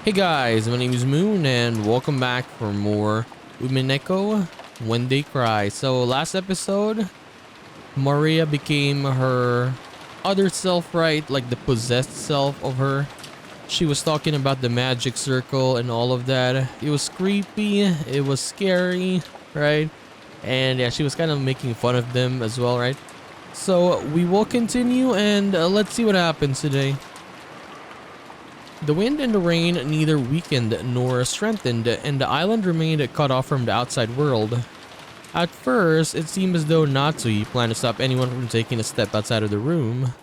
Hey guys, my name is Moon and welcome back for more Umineko When They Cry. So last episode, Maria became her other self, right? Like the possessed self of her. She was talking about the magic circle and all of that. It was creepy, it was scary, right? And yeah, she was kind of making fun of them as well, right? So we will continue and let's see what happens today. The wind and the rain neither weakened nor strengthened, and the island remained cut off from the outside world. At first, it seemed as though Natsui planned to stop anyone from taking a step outside of the room.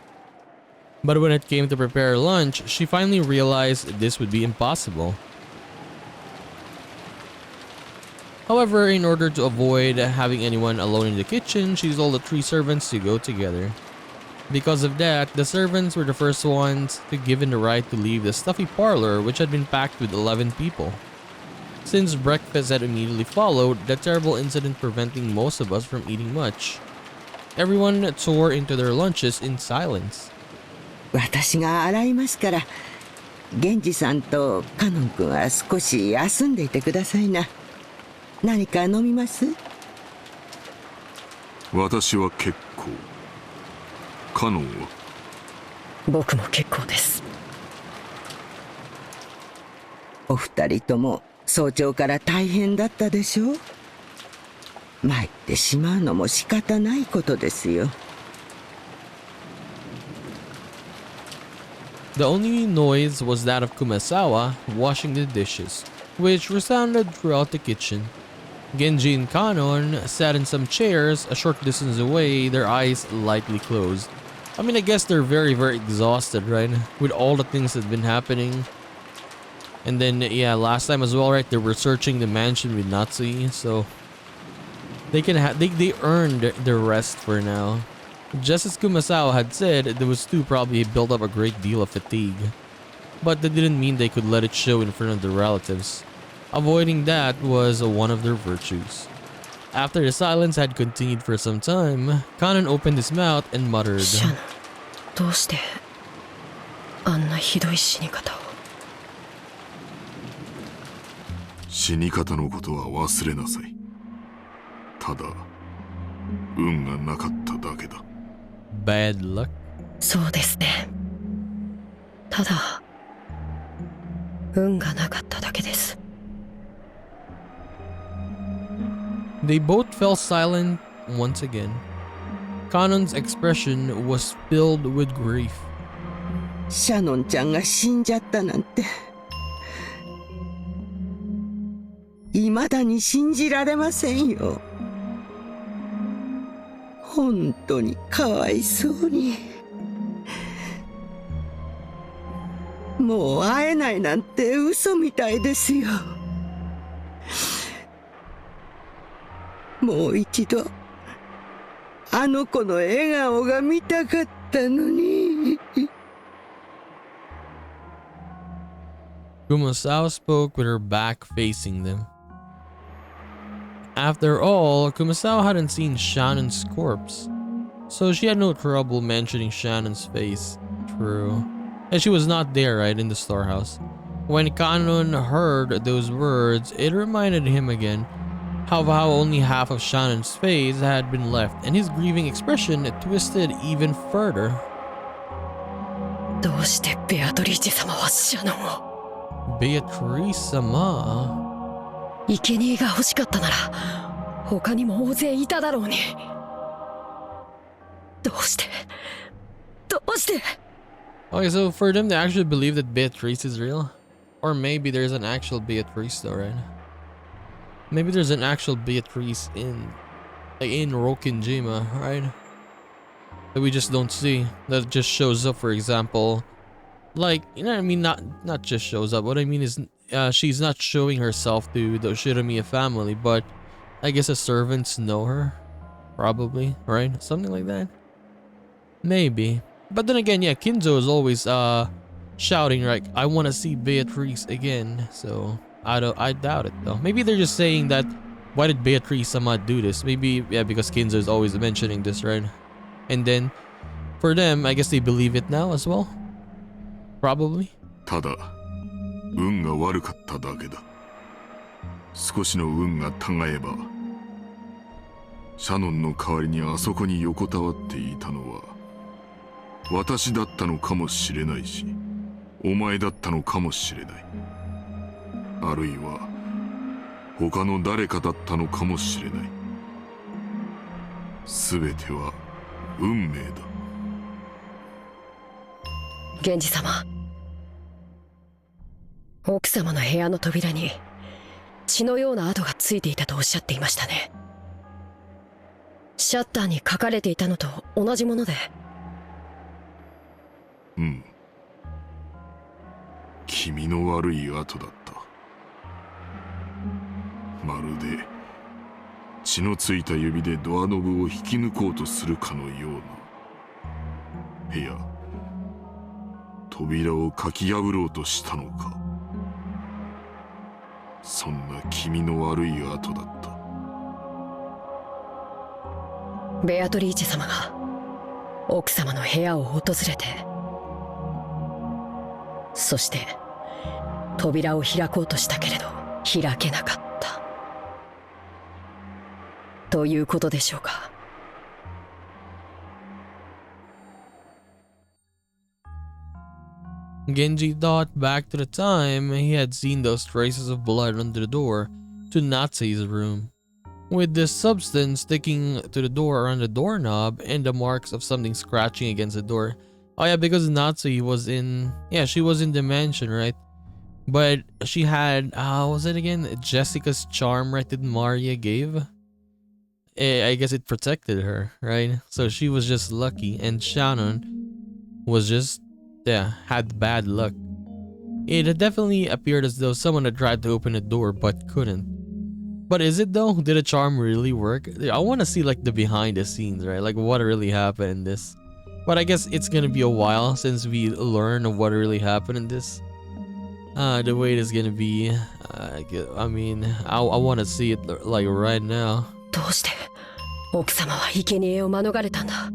But when it came to prepare lunch, she finally realized this would be impossible. However, in order to avoid having anyone alone in the kitchen, she told the 3 servants to go together. Because of that, the servants were the first ones to given the right to leave the stuffy parlor which had been packed with 11 people. Since breakfast had immediately followed, the terrible incident preventing most of us from eating much. Everyone tore into their lunches in silence. 私が洗いますから、源氏さんとカノン君は少し休んでいてくださいな。何か飲みます？私は結構。カノンは？僕も結構です。お二人とも早朝から大変だったでしょう。参ってしまうのも仕方ないことですよ。The only noise was that of Kumasawa washing the dishes, which resounded throughout the kitchen. Genji and Kanon sat in some chairs a short distance away, their eyes lightly closed. I mean, I guess they're very exhausted, right? With all the things that have been happening. And then, yeah, last time as well, right? They were searching the mansion with Natsui, so they earned their rest for now. Just as Kumasawa had said, those two probably built up a great deal of fatigue. But that didn't mean they could let it show in front of their relatives. Avoiding that was one of their virtues. After the silence had continued for some time, Kanon opened his mouth and muttered, Shannon, どうしてあんなひどい死に方を。死に方のことは忘れなさい。ただ、運がなかっただけだ。Bad luck? そうですね。ただ、運がなかっただけです。They both fell silent once again. Kanon's expression was filled with grief. シャノンちゃんが死んじゃったなんて、未だに信じられませんよ。本当にかわいそうに。もう会えないなんて嘘みたいですよ。もう一度あの子の笑顔が見たかったのに。Kumasawa spoke with her back facing them. After all, Kumasawa hadn't seen Shannon's corpse, so she had no trouble mentioning Shannon's face. True. And she was not there, right, in the storehouse. When Kanon heard those words, it reminded him again how only half of Shannon's face had been left, and his grieving expression twisted even further. どうしてベアトリーチェ様はシャノンを。Beatrice-sama? 生贄が欲しかったなら他にも大勢いただろうに。どうして。 Okay, so for them to actually believe that Beatrice is real? Or maybe there's an actual Beatrice though, right? Maybe there's an actual Beatrice in Rokinjima, right? That we just don't see. That just shows up, for example. Like, you know what I mean? Not just shows up. What I mean is she's not showing herself to the Shiromiya family, but I guess the servants know her. Probably, right? Something like that. Maybe. But then again, yeah, Kinzo is always shouting, right? I want to see Beatrice again. So I doubt it though. Maybe they're just saying that. Why did Beatrice-sama do this? Maybe, yeah, because Kinzo is always mentioning this, right? And then for them, I guess they believe it now as well. Probably. ただ、運が悪かっただけだ。少しの運がたがえば、シャノンの代わりにあそこに横たわっていたのは私だったのかもしれないし、お前だったのかもしれない。あるいは他の誰かだったのかもしれない。全ては運命だ。源氏様、奥様の部屋の扉に血のような跡がついていたとおっしゃっていましたね。シャッターに書かれていたのと同じもので。うん。気味の悪い跡だった。まるで血のついた指でドアノブを引き抜こうとするかのような。部屋、扉をかき破ろうとしたのか。そんな気味の悪い跡だった。ベアトリーチェ様が奥様の部屋を訪れて、そして扉を開こうとしたけれど開けなかったということでしょうか。Genji thought back to the time he had seen those traces of blood under the door to Natsu's room, with this substance sticking to the door around the doorknob and the marks of something scratching against the door. Oh yeah, because Natsu was in, yeah, she was in the mansion, right? But she had, what was it again? Jessica's charm, right, that Maria gave? I guess it protected her, right? So she was just lucky, and Shannon was just, yeah, had bad luck. It had definitely appeared as though someone had tried to open the door but couldn't. But is it though? Did a charm really work? I want to see like the behind the scenes, right? Like what really happened in this. But I guess it's gonna be a while since we learn of what really happened in this. The wait is gonna be, I mean, I want to see it like right now. どうして奥様は生贄を免れたんだ。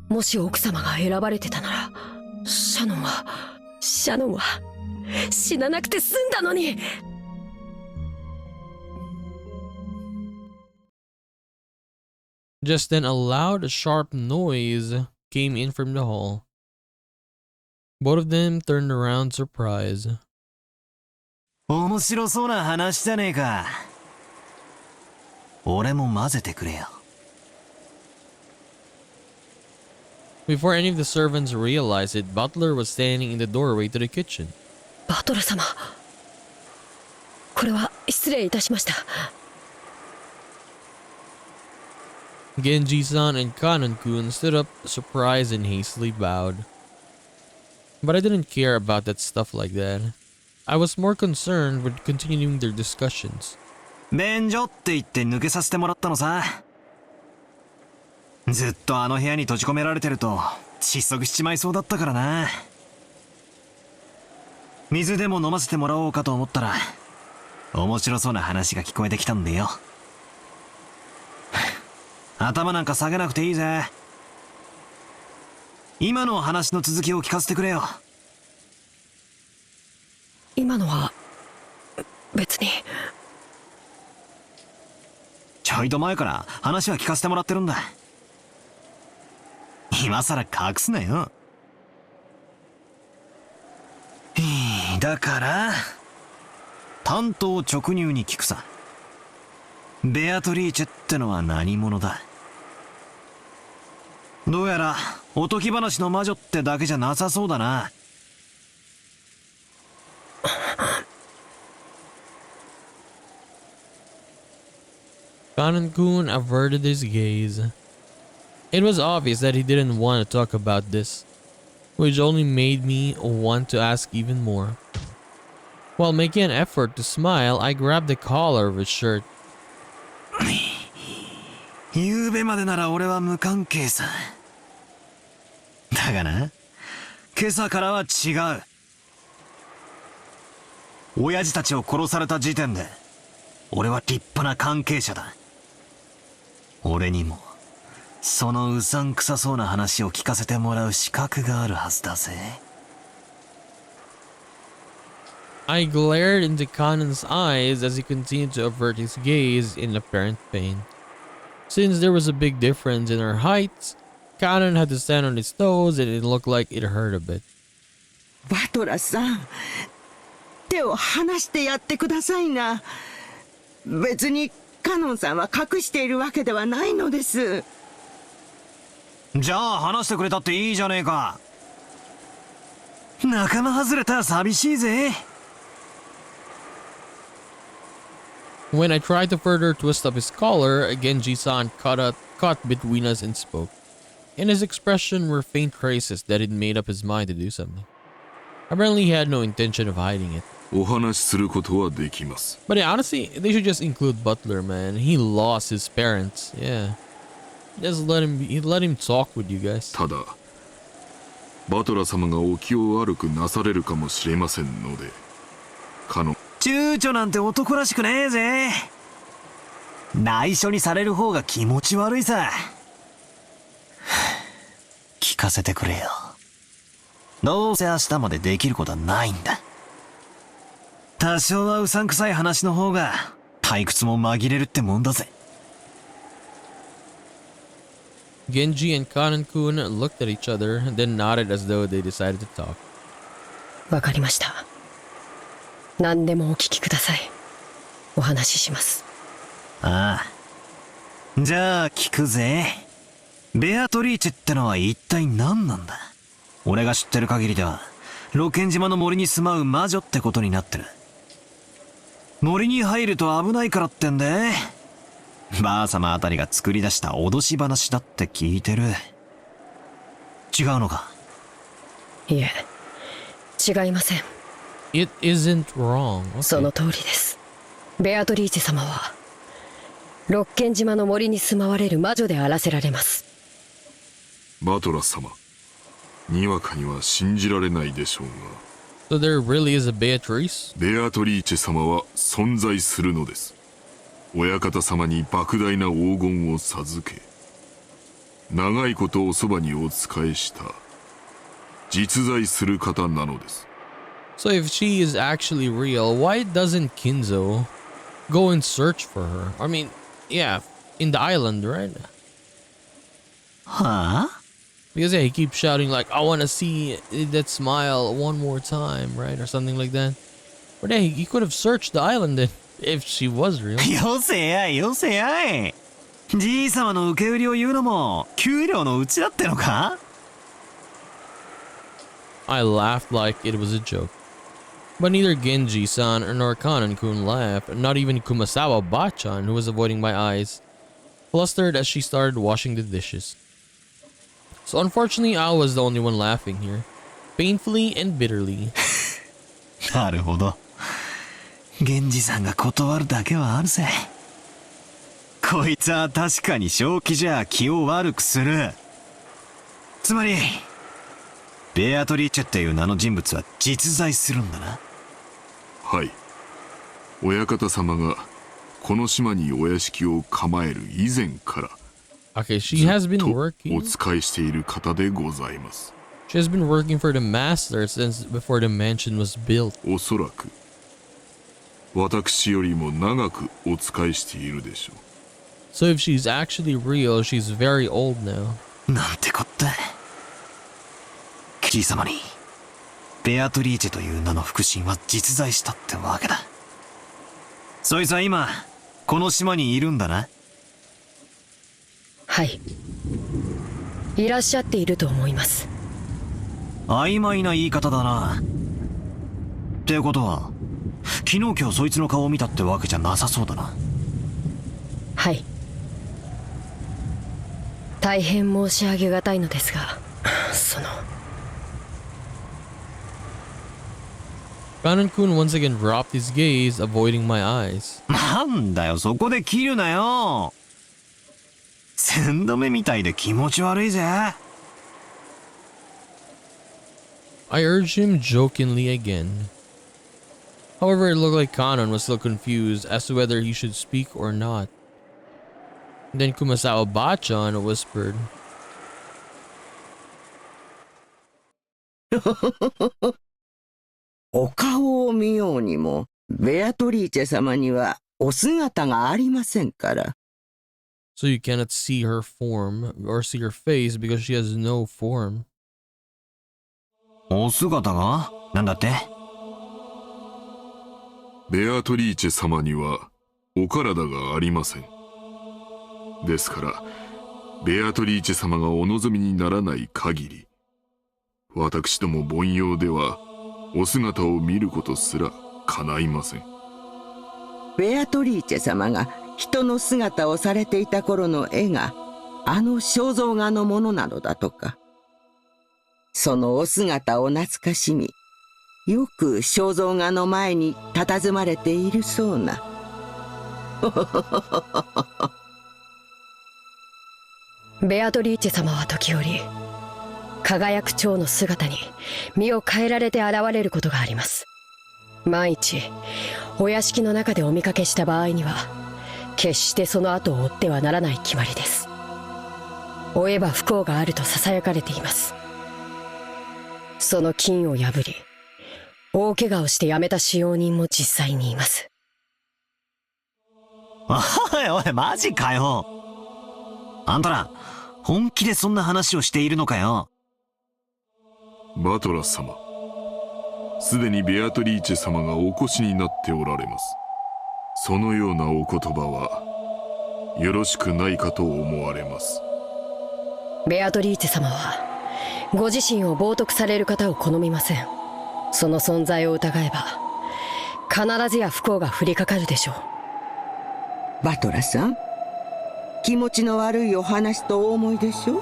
もし奥様が選ばれてたなら、シャノンは死ななくて済んだのに。Just then a loud, sharp noise came in from the hall. Both of them turned around surprised. 面白そうな話じゃねえか。俺も混ぜてくれよ。Before any of the servants realized it, Butler was standing in the doorway to the kitchen. バトル様、これは失礼いたしました。Genji-san and Kanan-kun stood up, surprised and hastily bowed. But I didn't care about that stuff like that. I was more concerned with continuing their discussions. 便所って言って抜けさせてもらったのさ。ずっとあの部屋に閉じ込められてると窒息しちまいそうだったからな。水でも飲ませてもらおうかと思ったら面白そうな話が聞こえてきたんでよ。頭なんか下げなくていいぜ。今の話の続きを聞かせてくれよ。今のは別に。ちょいと前から話は聞かせてもらってるんだ。今さら隠すなよ。だから単刀直入に聞くさ。ベアトリーチェってのは何者だ。どうやらおとぎ話の魔女ってだけじゃなさそうだな。Kanan-kun averted his gaze. It was obvious that he didn't want to talk about this, which only made me want to ask even more. While making an effort to smile, I grabbed the collar of his shirt. ゆうべまでなら俺は無関係さ。だがな、今朝からは違う。親父たちを殺された時点で俺は立派な関係者だ。俺にもそのうさんくさそうな話を聞かせてもらう資格があるはずだぜ。I glared into Kanon's eyes as he continued to avert his gaze in apparent pain. Since there was a big difference in our heights, Kanon had to stand on his toes and it looked like it hurt a bit. バトラさん、手を離してやってくださいな。別にカノンさんは隠しているわけではないのです。じゃあ話してくれたっていいじゃねえか。仲間外れたら寂しいぜ。When I tried to further twist up his collar, Genji-san caught between us and spoke. In his expression were faint traces that he'd made up his mind to do something. Apparently he had no intention of hiding it. お話しすることはできます。 But yeah, honestly, they should just include Butler, man. He lost his parents. Yeah. Just let him talk with you guys. ただ、バトラ様がお気を悪くなされるかもしれませんので、躊躇なんて男らしくねえぜ。内緒にされる方が気持ち悪いさ。聞かせてくれよ。どうせ明日までできることはないんだ。多少はうさんくさい話の方が退屈も紛れるってもんだぜ。Genji and Kanan-kun looked at each other and then nodded as though they decided to talk. わかりました。何でもお聞きください。お話しします。ああ。じゃあ聞くぜ。ベアトリーチェってのは一体何なんだ。俺が知ってる限りでは露見島の森に住まう魔女ってことになってる。森に入ると危ないからってんで、ばあ様あたりが作り出した脅し話だって聞いてる。違うのか。いえ、違いません。It isn't wrong. Okay. その通りです。ベアトリーチェ様は六軒島の森に住まわれる魔女であらせられます。バトラ様、にわかには信じられないでしょうが。So there really is a Beatrice? ベアトリーチェ様は存在するのです。親方様に莫大な黄金を授け、長いことおそばにお仕えした実在する方なのです。So if she is actually real, why doesn't Kinzo go and search for her? I mean, yeah, in the island, right? はあ Because yeah, he keeps shouting like, I want to see that smile one more time, right? Or something like that. But yeah, he could have searched the island then, if she was real. よせやいよせやい。じい様の受け売りを言うのも給料のうちだってのか。 I laughed like it was a joke. But neither Genji-san nor Kanan-kun laughed, not even Kumasawa Bachan, who was avoiding my eyes, flustered as she started washing the dishes. So unfortunately, I was the only one laughing here, painfully and bitterly. なるほど。源氏さんが断るだけはあるぜ。こいつは確かに正気じゃ気を悪くする。つまりベアトリーチェっていう名の人物は実在するんだな。はい。親方様がこの島にお屋敷を構える以前から Okay, she has been お working. 仕えしている方でございます。 She has been working for the master since before the mansion was built. おそらく私よりも長くお仕えしているでしょう。 So if she's actually real, she's very old now. なんてこった。じい様にベアトリーチェという名の腹心は実在したってわけだ。そいつは今この島にいるんだな。はい、いらっしゃっていると思います。曖昧な言い方だな。ってことは昨日今日そいつの顔を見たってわけじゃなさそうだな。はい、大変申し上げがたいのですが、そのKanan-kun once again dropped his gaze, avoiding my eyes. なんだよ、そこで切るなよ。鮮度目みたいで気持ち悪いぜ。I urged him jokingly again. However, it looked like Kanan was still confused as to whether he should speak or not. Then Kumasawa Bachan whispered, お顔を見ようにも、ベアトリーチェ様にはお姿がありませんから。So you cannot see her form or see her face because she has no form. お姿がなんだって？ベアトリーチェ様にはお体がありません。ですから、ベアトリーチェ様がお望みにならない限り、私ども凡庸ではお姿を見ることすら叶いません。ベアトリーチェ様が人の姿をされていた頃の絵が、あの肖像画のものなのだとか。そのお姿を懐かしみ、よく肖像画の前に佇まれているそうな。ベアトリーチェ様は時折、輝く蝶の姿に身を変えられて現れることがあります。万一お屋敷の中でお見かけした場合には、決してその後を追ってはならない決まりです。追えば不幸があると囁かれています。その禁を破り、大怪我をして辞めた使用人も実際にいます。おいおい、マジかよ。あんたら、本気でそんな話をしているのかよ。バトラス様、すでにベアトリーチェ様がお越しになっておられます。そのようなお言葉はよろしくないかと思われます。ベアトリーチェ様はご自身を冒涜される方を好みません。その存在を疑えば必ずや不幸が降りかかるでしょう。バトラさん、気持ちの悪いお話とお思いでしょう。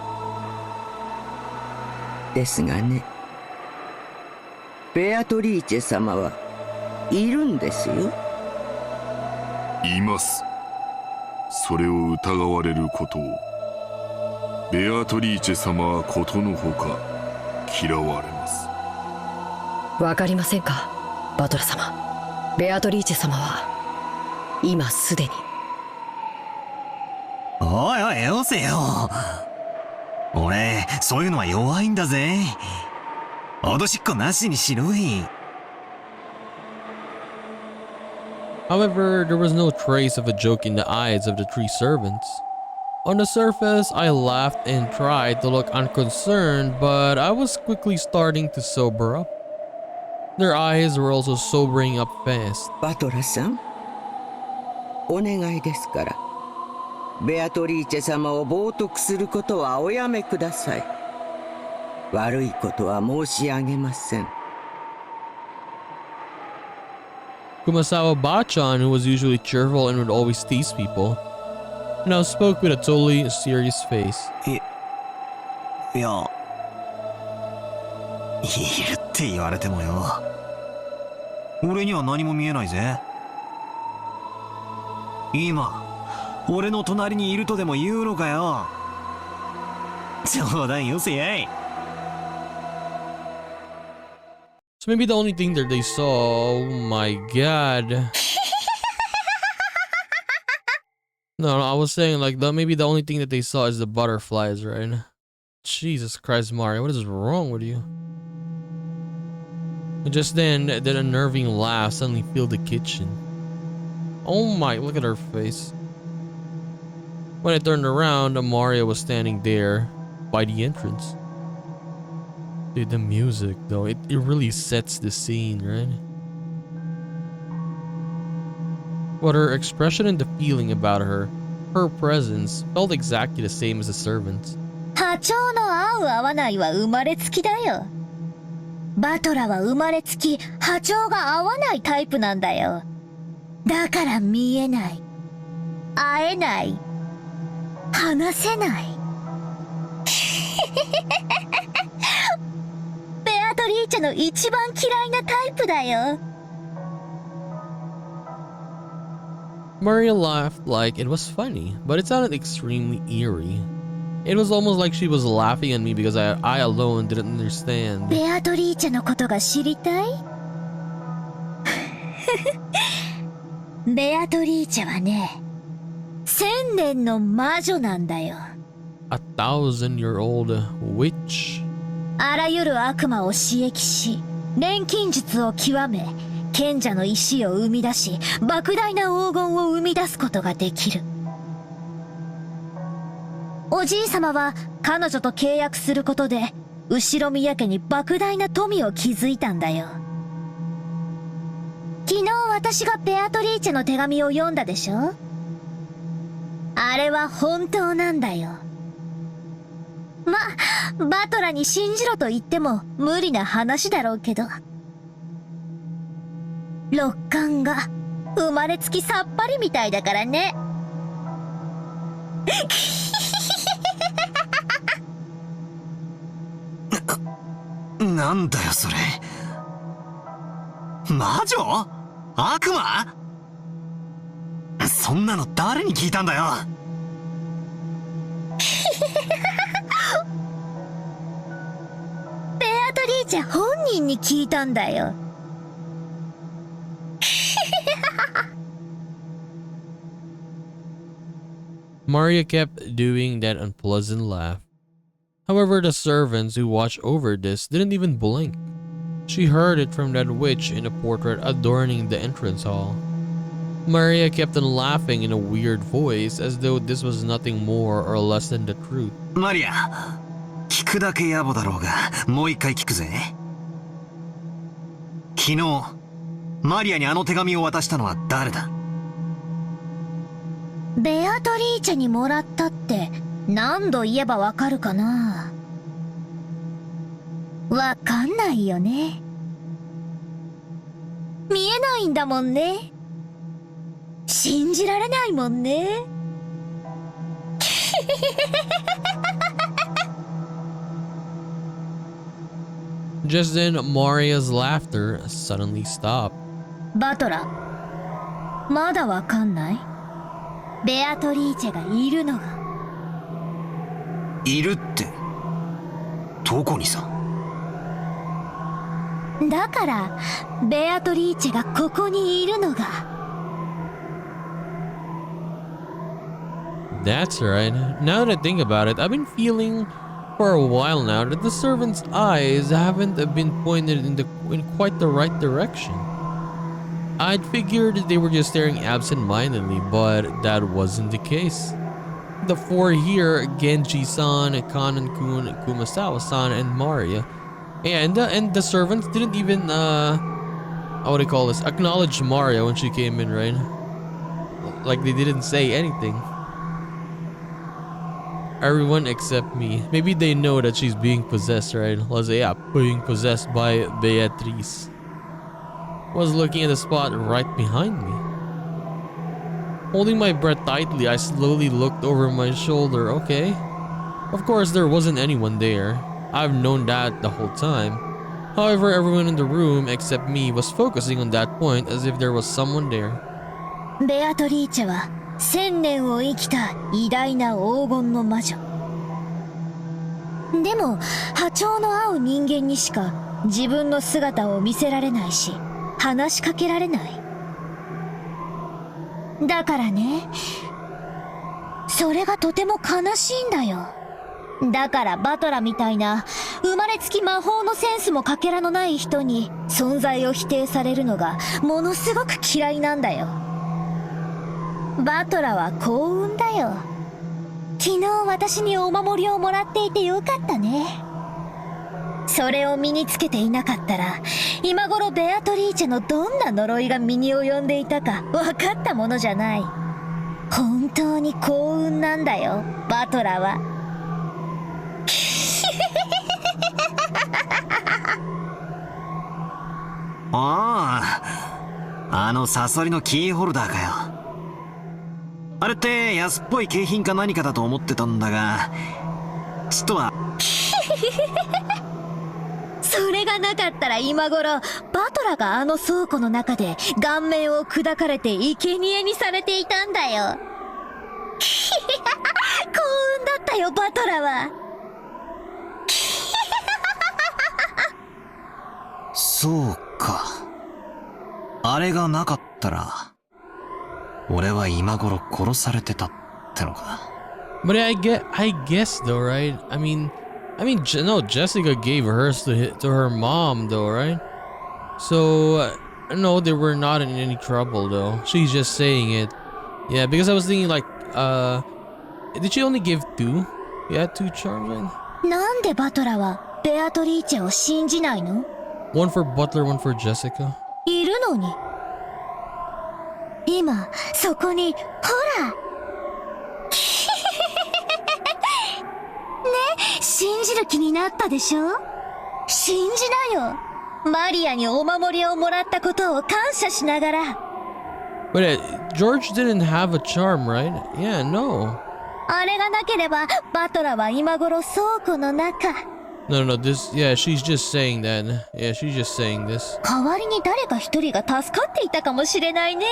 ですがね、ベアトリーチェ様はいるんですよ。います。それを疑われることをベアトリーチェ様はことのほか嫌われます。わかりませんか、バトラ様。ベアトリーチェ様は今すでに。おいおい、よせよ。俺、そういうのは弱いんだぜ。脅しっこなしにしろい。However, there was no trace of a joke in the eyes of the three servants. On the surface, I laughed and tried to look unconcerned, but I was quickly starting to sober up. Their eyes were also sobering up fast. バトラさん、お願いですから、ベアトリーチェ様を冒涜することはおやめください。悪いことは申し上げません。Kumasawa Bachan, who was usually cheerful and would always tease people, now spoke with a totally serious face. いや、いるって言われてもよ。俺には何も見えないぜ。今、俺の隣にいるとでも言うのかよ。冗談よせやい。So maybe the only thing that they saw, oh my god. No, I was saying like maybe the only thing that they saw is the butterflies, right? Jesus Christ, Mario, what is wrong with you? And just then, that unnerving laugh suddenly filled the kitchen. Oh my, look at her face. When I turned around, Mario was standing there by the entrance. Dude, the music though, it really sets the scene, right? But her expression and the feeling about her presence felt exactly the same as the servants. 波長の合う合わないは生まれつきだよ。バトラは生まれつき波長が合わないタイプなんだよ。だから見えない、会えない、話せない。ベアトリーチェの一番嫌いなタイプだよ。Maria laughed like it was funny, but it sounded extremely eerie. It was almost like she was laughing at me because I alone didn't understand. ベアトリーチェのことが知りたい？ベアトリーチェはね、1000年の魔女なんだよ。1,000-year-old witch. あらゆる悪魔を刺激し、錬金術を極め、賢者の石を生み出し、莫大な黄金を生み出すことができる。おじいさまは彼女と契約することで、後ろ宮家に莫大な富を築いたんだよ。昨日私がベアトリーチェの手紙を読んだでしょ？あれは本当なんだよ。バトラに信じろと言っても無理な話だろうけど。六冠が生まれつきさっぱりみたいだからね。なんだよそれ。魔女？悪魔？そんなの誰に聞いたんだよ。ベアトリーチェ本人に聞いたんだよ。Maria kept doing that unpleasant laugh. However, the servants who watched over this didn't even blink. She heard it from that witch in the portrait adorning the entrance hall. Maria kept on laughing in a weird voice as though this was nothing more or less than the truth. マリア、聞くだけ野暮だろうが、もう一回聞くぜ。昨日、マリアにあの手紙を渡したのは誰だ？ベアトリーチェにもらったって何度言えばわかるかな？わかんないよね。見えないんだもんね。信じられないもんね。Just then, Maria's laughter suddenly stopped. バトラ、まだわかんない？ベアトリーチェがいるのが。いるって、どこにさ？だから、ベアトリーチェがここにいるのが。That's right. Now that I think about it, I've been feeling for a while now that the servants' eyes haven't been pointed in quite the right direction. I'd figured they were just staring absent-mindedly, but that wasn't the case. The four here, Genji-san, Kanan-kun, Kumasawa-san, and Maria, and the servants didn't even what do you call this? Acknowledge Maria when she came in, right? Like they didn't say anything. Everyone except me. Maybe they know that she's being possessed, right? Let's say, yeah, being possessed by Beatrice. Was looking at the spot right behind me. Holding my breath tightly, I slowly looked over my shoulder. Okay. Of course, there wasn't anyone there. I've known that the whole time. However, everyone in the room except me was focusing on that point as if there was someone there. ベアトリーチェは1000年を生きた偉大な黄金の魔女。でも波長の合う人間にしか自分の姿を見せられないし、話しかけられない。だからね、それがとても悲しいんだよ。だからバトラみたいな生まれつき魔法のセンスもかけらのない人に存在を否定されるのがものすごく嫌いなんだよ。バトラは幸運だよ。昨日私にお守りをもらっていてよかったね。それを身につけていなかったら、今頃ベアトリーチェのどんな呪いが身に及んでいたか分かったものじゃない。本当に幸運なんだよ、バトラは。ああ、あのサソリのキーホルダーかよ。あれって安っぽい景品か何かだと思ってたんだが、ちとは。それがなかったら今頃バトラがあの倉庫の中で顔面を砕かれて生贄にされていたんだよ。幸運だったよ、バトラは。そうか。あれがなかったら俺は今頃殺されてたってのか。 But I guess though, right? I mean, no, Jessica gave hers to her mom though, right? So, no, they were not in any trouble though. She's just saying it. Yeah, because I was thinking like, did she only give 2? Yeah, 2 charms, right? なんでバトラはベアトリーチェを信じないの？ One for Butler, one for Jessica. いるのに。今、そこに、ほら。ね、信じる気になったでしょ？信じなよ。マリアにお守りをもらったことを感謝しながら。But George didn't have a charm, right? Yeah, no. あれがなければ、バトラは今頃倉庫の中。No, this, yeah, she's just saying that. Yeah, she's just saying this. 代わりに誰か一人が助かっていたかもしれないね。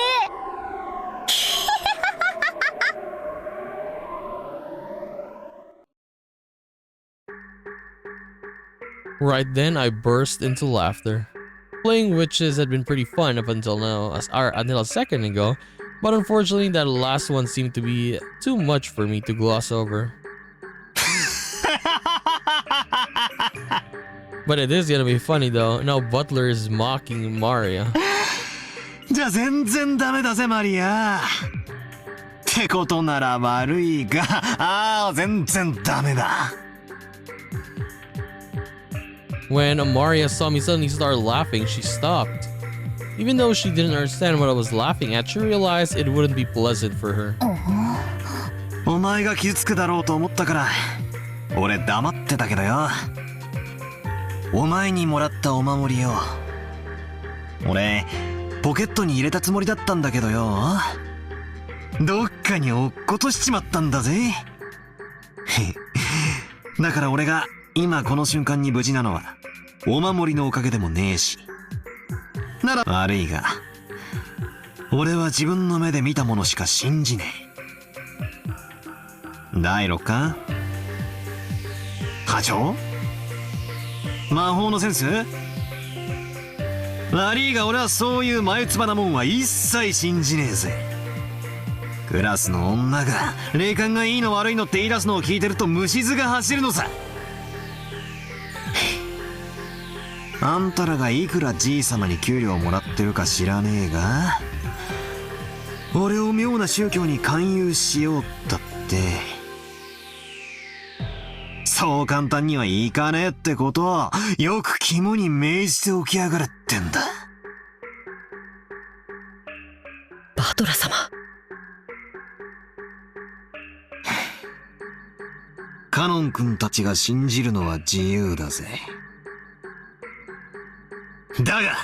Right then, I burst into laughter. Playing witches had been pretty fun up until now, until a second ago, but unfortunately that last one seemed to be too much for me to gloss over. But it is gonna be funny though. Now Butler is mocking Maria. じゃあ全然ダメだぜマリア。ってことなら悪いが、全然ダメだ。When Maria saw me suddenly start laughing, she stopped. Even though she didn't understand what I was laughing at, she realized it wouldn't be pleasant for her. お前が傷つくだろうと思ったから、俺黙ってたけどよ。お前にもらったお守りよ。俺、ポケットに入れたつもりだったんだけどよ。どっかに落っことしちまったんだぜ。だから俺が今この瞬間に無事なのは、お守りのおかげでもねえし。なら悪いが、俺は自分の目で見たものしか信じねえ。第6巻波長魔法のセンス悪いが俺はそういう眉唾なもんは一切信じねえぜ。クラスの女が霊感がいいの悪いのって言い出すのを聞いてると虫唾が走るのさ。あんたらがいくらじい様に給料をもらってるか知らねえが、俺を妙な宗教に勧誘しようったってそう簡単にはいかねえってことをよく肝に銘じておきやがるってんだ。バトラ様。カノン君たちが信じるのは自由だぜ。だが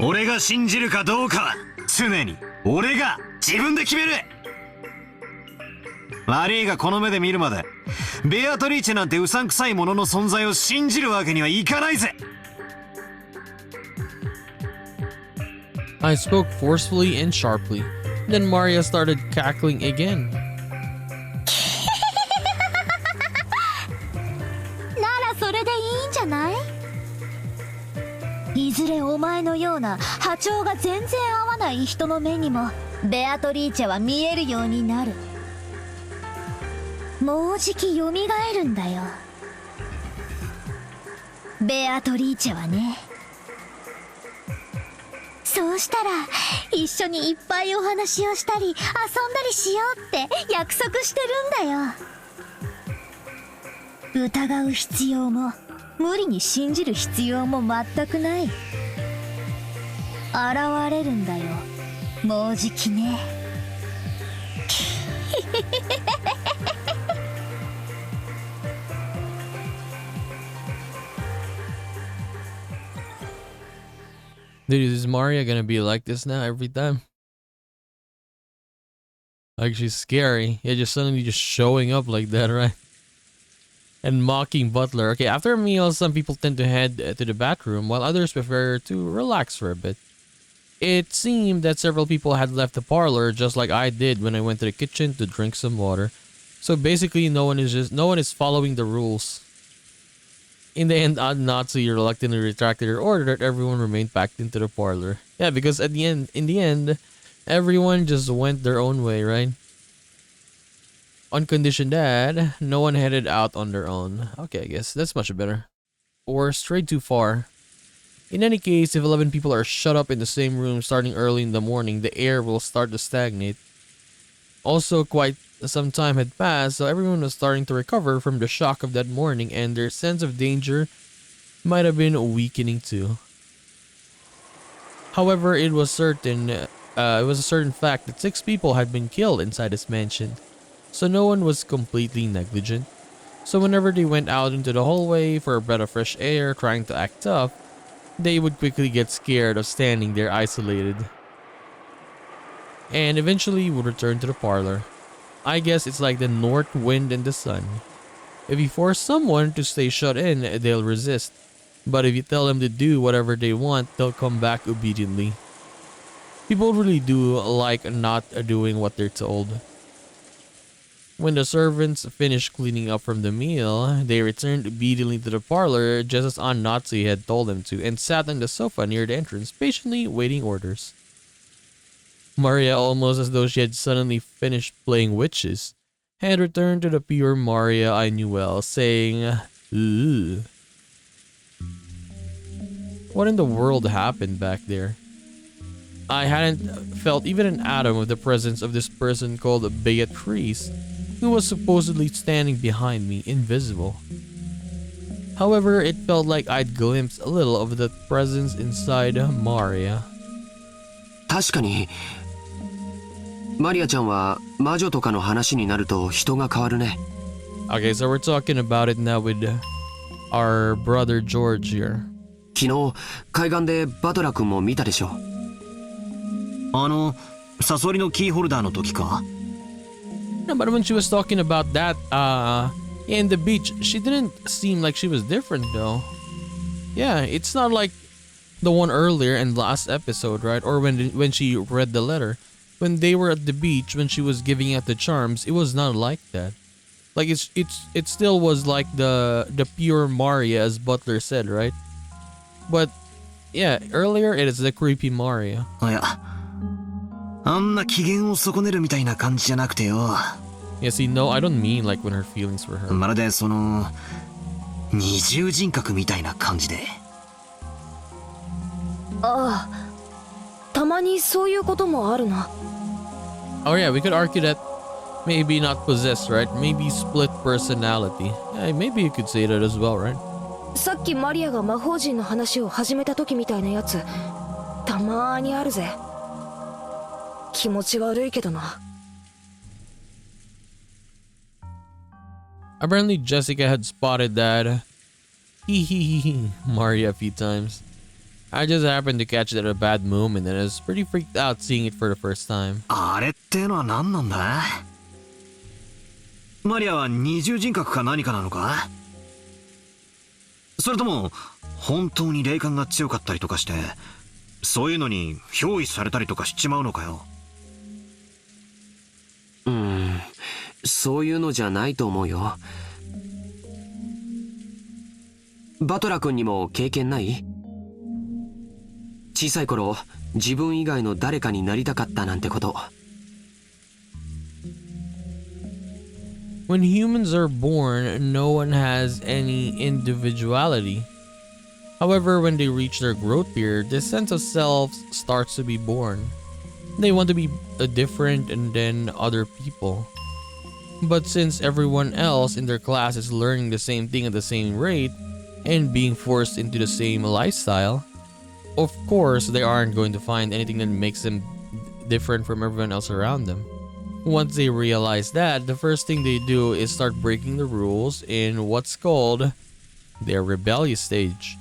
俺が信じるかどうかは常に俺が自分で決める。悪いがこの目で見るまでベアトリーチェなんてうさんくさいものの存在を信じるわけにはいかないぜ。 I spoke forcefully and sharply. Then Maria started cackling again. ならそれでいいんじゃない？いずれお前のような波長が全然合わない人の目にもベアトリーチェは見えるようになる。もうじき蘇るんだよ、ベアトリーチェはね。そうしたら一緒にいっぱいお話をしたり遊んだりしようって約束してるんだよ。疑う必要も無理に信じる必要も全くない。現れるんだよ、もうじきね。Dude, is Maria gonna be like this now every time? Like she's scary. Yeah, just suddenly just showing up like that, right? And mocking Butler. Okay, after a meal, some people tend to head to the bathroom, while others prefer to relax for a bit. It seemed that several people had left the parlor, just like I did when I went to the kitchen to drink some water. So basically, no one is following the rules. In the end, Natsu reluctantly retracted her order that everyone remained packed into the parlor. Yeah, because in the end, everyone just went their own way, right? On condition that no one headed out on their own. Okay, I guess that's much better. Or strayed too far. In any case, if 11 people are shut up in the same room starting early in the morning, the air will start to stagnate. Also, quite some time had passed, so everyone was starting to recover from the shock of that morning, and their sense of danger might have been weakening too. However, it was a certain fact that 6 people had been killed inside this mansion, so no one was completely negligent. So whenever they went out into the hallway for a breath of fresh air, trying to act tough, they would quickly get scared of standing there isolated, and eventually would return to the parlor. I guess it's like the north wind and the sun. If you force someone to stay shut in, they'll resist. But if you tell them to do whatever they want, they'll come back obediently. People really do like not doing what they're told. When the servants finished cleaning up from the meal, they returned obediently to the parlor just as Aunt Nazi had told them to, and sat on the sofa near the entrance, patiently waiting orders. Maria, almost as though she had suddenly finished playing witches, had returned to the pure Maria I knew well, saying, "Ugh." What in the world happened back there? I hadn't felt even an atom of the presence of this person called Beatrice, who was supposedly standing behind me, invisible. However, it felt like I'd glimpsed a little of that presence inside Maria. 確かにマリアちゃんは魔女とかの話になると人が変わるね。 Okay, so we're talking about it now with our brother George here. 昨日海岸でバトラ君も見たでしょ。サソリのキーホルダーの時か？ No, but when she was talking about that, in the beach, she didn't seem like she was different though. Yeah, it's not like the one earlier in the last episode, right? Or when she read the letter. When they were at the beach, when she was giving out the charms, it was not like that. Like it still was like the pure Maria, as Butler said, right? But yeah, earlier it is the creepy Maria. いや、あんな機嫌を損ねるみたいな感じじゃなくてよ。Yeah, see, no, I don't mean like when her feelings for her. まるでその二重人格みたいな感じで。ああ、たまにそういうこともあるな。Oh yeah, we could argue that maybe not possessed, right? Maybe split personality. Yeah, maybe you could say that as well, right? さっきマリアが魔法陣の話を始めた時みたいなやつ、たまーにあるぜ。気持ち悪いけどな。Apparently Jessica had spotted that Maria a few times. I just happened to catch it at a bad moment and I was pretty freaked out seeing it for the first time. あれってのは何なんだ？マリアは二重人格か何かなのか？それとも本当に霊感が強かったりとかして、そういうのに憑依されたりとかしちまうのかよ。そういうのじゃないと思うよ。バトラ君にも経験ない？小さい頃自分以外の誰かになりたかったなんてこと。 When humans are born, no one has any individuality. However, when they reach their growth period, this sense of self starts to be born. They want to be different than other people. But since everyone else in their class is learning the same thing at the same rate and being forced into the same lifestyle, of course they aren't going to find anything that makes them different from everyone else around them. Once they realize that, the first thing they do is start breaking the rules in what's called their rebellious stage.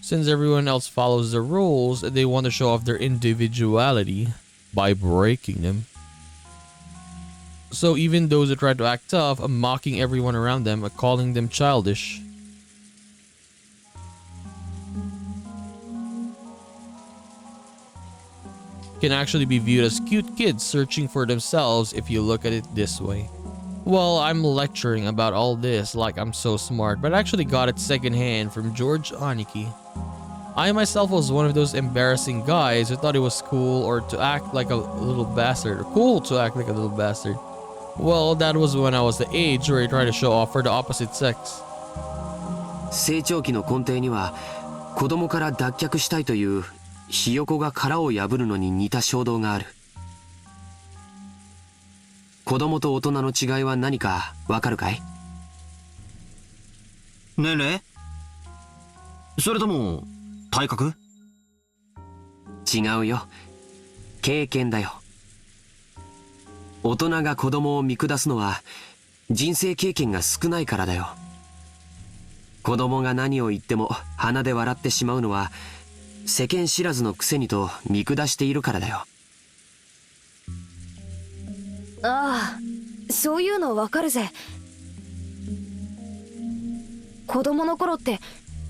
Since everyone else follows the rules, they want to show off their individuality by breaking them. So even those who try to act tough, mocking everyone around them, calling them childish. Can actually be viewed as cute kids searching for themselves if you look at it this way. Well, I'm lecturing about all this like I'm so smart, but I actually got it secondhand from George Aniki. I myself was one of those embarrassing guys who thought it was cool or to act like a little bastard, or cool to act like a little bastard. Well, that was when I was the age where I tried to show off for the opposite sex. 成長期の根底には子供から脱却したいというひよこが殻を破るのに似た衝動がある。子供と大人の違いは何かわかるかい？年齢？それとも体格？違うよ。経験だよ。大人が子供を見下すのは人生経験が少ないからだよ。子供が何を言っても鼻で笑ってしまうのは世間知らずのくせにと見下しているからだよ。ああ、そういうのわかるぜ。子供の頃って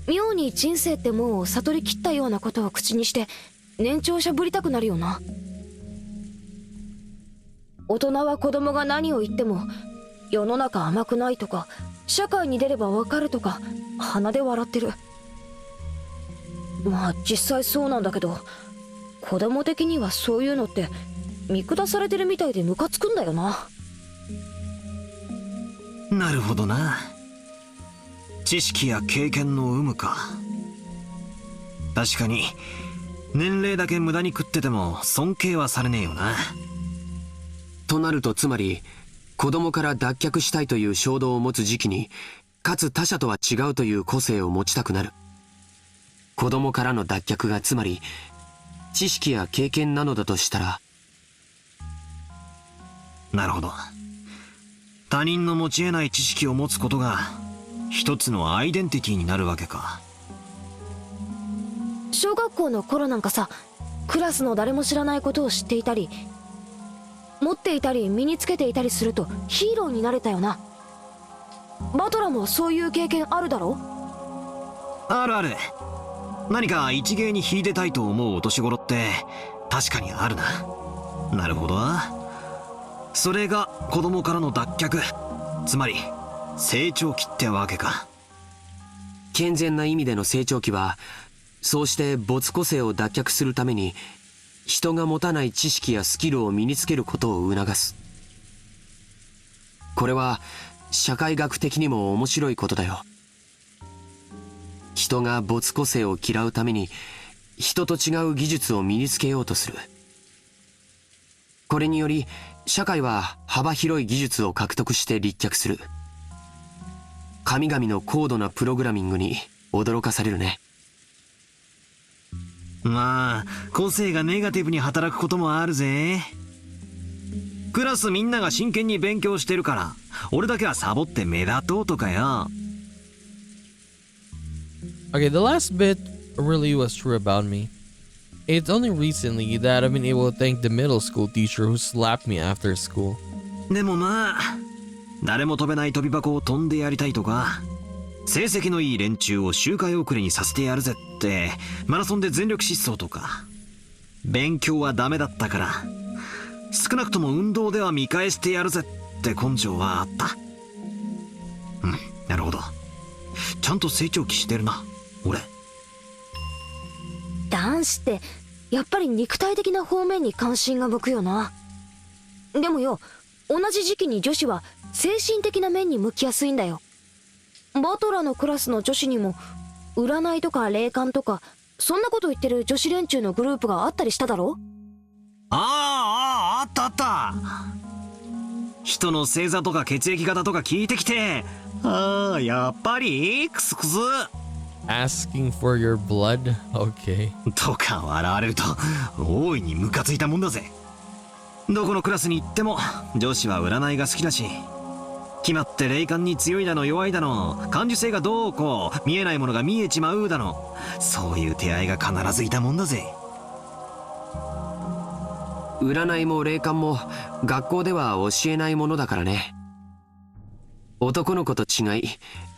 妙に人生ってもう悟りきったようなことを口にして年長しゃぶりたくなるよな。大人は子供が何を言っても世の中甘くないとか社会に出ればわかるとか鼻で笑ってる。まあ実際そうなんだけど、子供的にはそういうのって見下されてるみたいでムカつくんだよな。なるほどな。知識や経験の有無か。確かに年齢だけ無駄に食ってても尊敬はされねえよな。となるとつまり子供から脱却したいという衝動を持つ時期にかつ他者とは違うという個性を持ちたくなる。子供からの脱却がつまり知識や経験なのだとしたら。なるほど。他人の持ち得ない知識を持つことが一つのアイデンティティになるわけか。小学校の頃なんかさ、クラスの誰も知らないことを知っていたり持っていたり身につけていたりするとヒーローになれたよな。バトラもそういう経験あるだろ？あるある。何か一芸に秀でたいと思うお年頃って確かにあるな。なるほど。それが子供からの脱却、つまり成長期ってわけか。健全な意味での成長期はそうして没個性を脱却するために人が持たない知識やスキルを身につけることを促す。これは社会学的にも面白いことだよ。人が没個性を嫌うために人と違う技術を身につけようとする。これにより社会は幅広い技術を獲得して立脚する。神々の高度なプログラミングに驚かされるね。まあ個性がネガティブに働くこともあるぜ。クラスみんなが真剣に勉強してるから俺だけはサボって目立とうとかよ。 Okay, the last bit really was true about me. It's only recently that I've been able to thank the middle school teacher who slapped me after school. でもまあ誰も飛べない飛び箱を飛んでやりたいとか成績のいい連中を周回遅れにさせてやるぜってマラソンで全力疾走とか勉強はダメだったから少なくとも運動では見返してやるぜって根性はあった。なるほど。ちゃんと成長期してるな俺。男子ってやっぱり肉体的な方面に関心が向くよな。でもよ、同じ時期に女子は精神的な面に向きやすいんだよ。バトラのクラスの女子にも占いとか霊感とかそんなこと言ってる女子連中のグループがあったりしただろ？あったあった。人の星座とか血液型とか聞いてきて、やっぱりクスクス Asking for your blood? Okay. とか笑われると大いにムカついたもんだぜ。どこのクラスに行っても女子は占いが好きだし、決まって霊感に強いだの弱いだの感受性がどうこう見えないものが見えちまうだの、そういう手合いが必ずいたもんだぜ。占いも霊感も学校では教えないものだからね。男の子と違い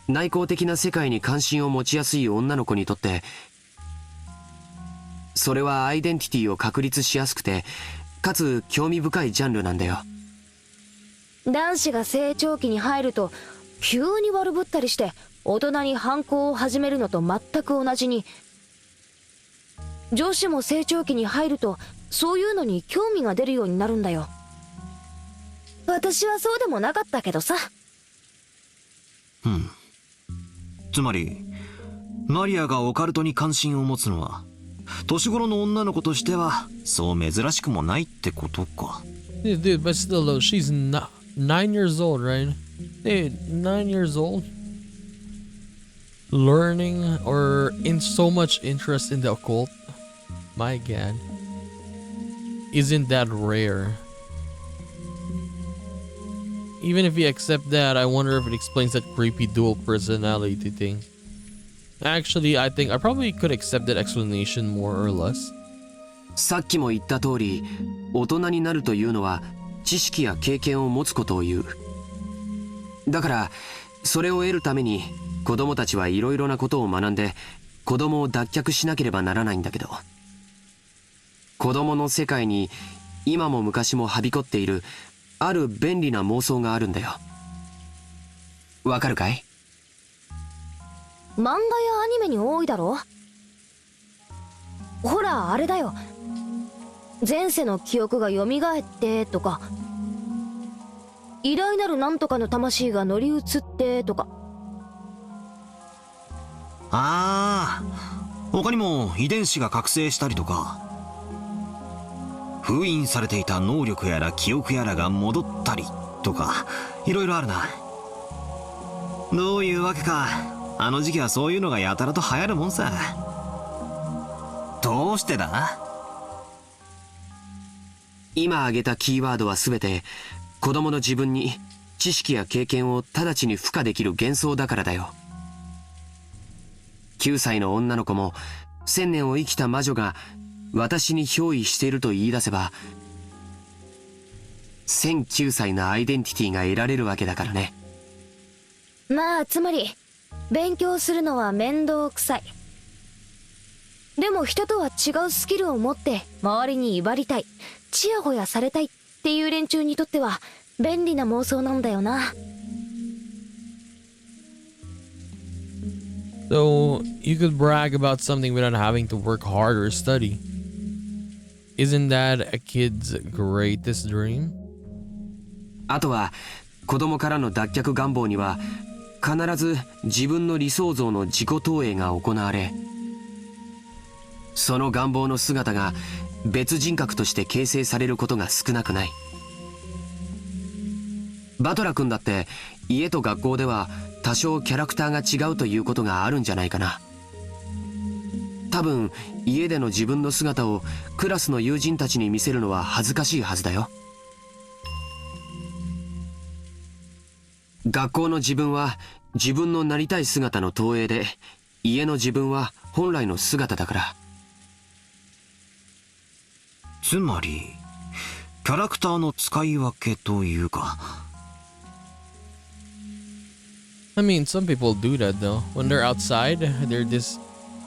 内向的な世界に関心を持ちやすい女の子にとってそれはアイデンティティを確立しやすくてかつ興味深いジャンルなんだよ。男子が成長期に入ると急に悪ぶったりして大人に反抗を始めるのと全く同じに、女子も成長期に入るとそういうのに興味が出るようになるんだよ。私はそうでもなかったけどさ。つまりマリアがオカルトに関心を持つのは年頃の女の子としてはそう珍しくもないってことか。 Dude, but still though, she's 9 years old, right? Dude, 9 years old, learning or in so much interest in the occult. My god, isn't that rare? Even if you accept that, I wonder if it explains that creepy dual personality thing. Actually, I think I probably could accept that explanation more or less. さっきも言った通り、大人になるというのは知識や経験を持つことを言う。だからそれを得るために子供たちはいろいろなことを学んで子供を脱却しなければならないんだけど、子供の世界に今も昔もはびこっているある便利な妄想があるんだよ。わかるかい？漫画やアニメに多いだろ。ほらあれだよ、前世の記憶が蘇ってとか、偉大なるなんとかの魂が乗り移ってとか。ああ、他にも遺伝子が覚醒したりとか、封印されていた能力やら記憶やらが戻ったりとか、いろいろあるな。どういうわけか、あの時期はそういうのがやたらと流行るもんさ。どうしてだ？今挙げたキーワードは全て子供の自分に知識や経験を直ちに付加できる幻想だからだよ。9歳の女の子も1000年を生きた魔女が私に憑依していると言い出せば、1009歳のアイデンティティが得られるわけだからね。まあつまり勉強するのは面倒くさい。でも人とは違うスキルを持って周りに威張りたい、ちやほやされたいっていう連中にとっては便利な妄想なんだよな。 So you could brag about something without having to work hard or study. Isn't that a kid's greatest dream? あとは子供からの脱却願望には必ず自分の理想像の自己投影が行われ、その願望の姿が別人格として形成されることが少なくない。バトラ君だって家と学校では多少キャラクターが違うということがあるんじゃないかな。多分家での自分の姿をクラスの友人たちに見せるのは恥ずかしいはずだよ。学校の自分は自分のなりたい姿の投影で、家の自分は本来の姿だから。つまりキャラクターの使い分けというか。I mean, some people do that though. When they're outside, they're this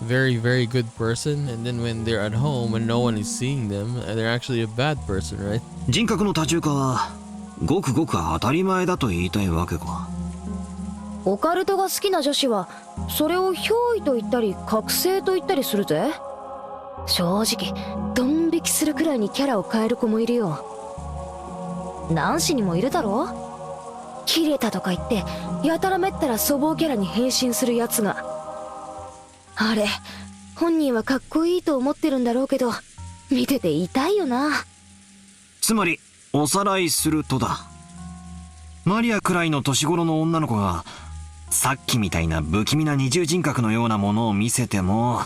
very, very good person, and then when they're at home and no one is seeing them, they're actually a bad person, right? 人格の多重化はごくごく当たり前だと言いたいわけか。オカルトが好きな女子はそれを憑依と言ったり覚醒と言ったりするぜ。正直ドン引きするくらいにキャラを変える子もいるよ。男子にもいるだろ。キレたとか言ってやたらめったら粗暴キャラに変身するやつが。あれ本人はかっこいいと思ってるんだろうけど、見てて痛いよな。つまりおさらいするとだ、マリアくらいの年頃の女の子がさっきみたいな不気味な二重人格のようなものを見せても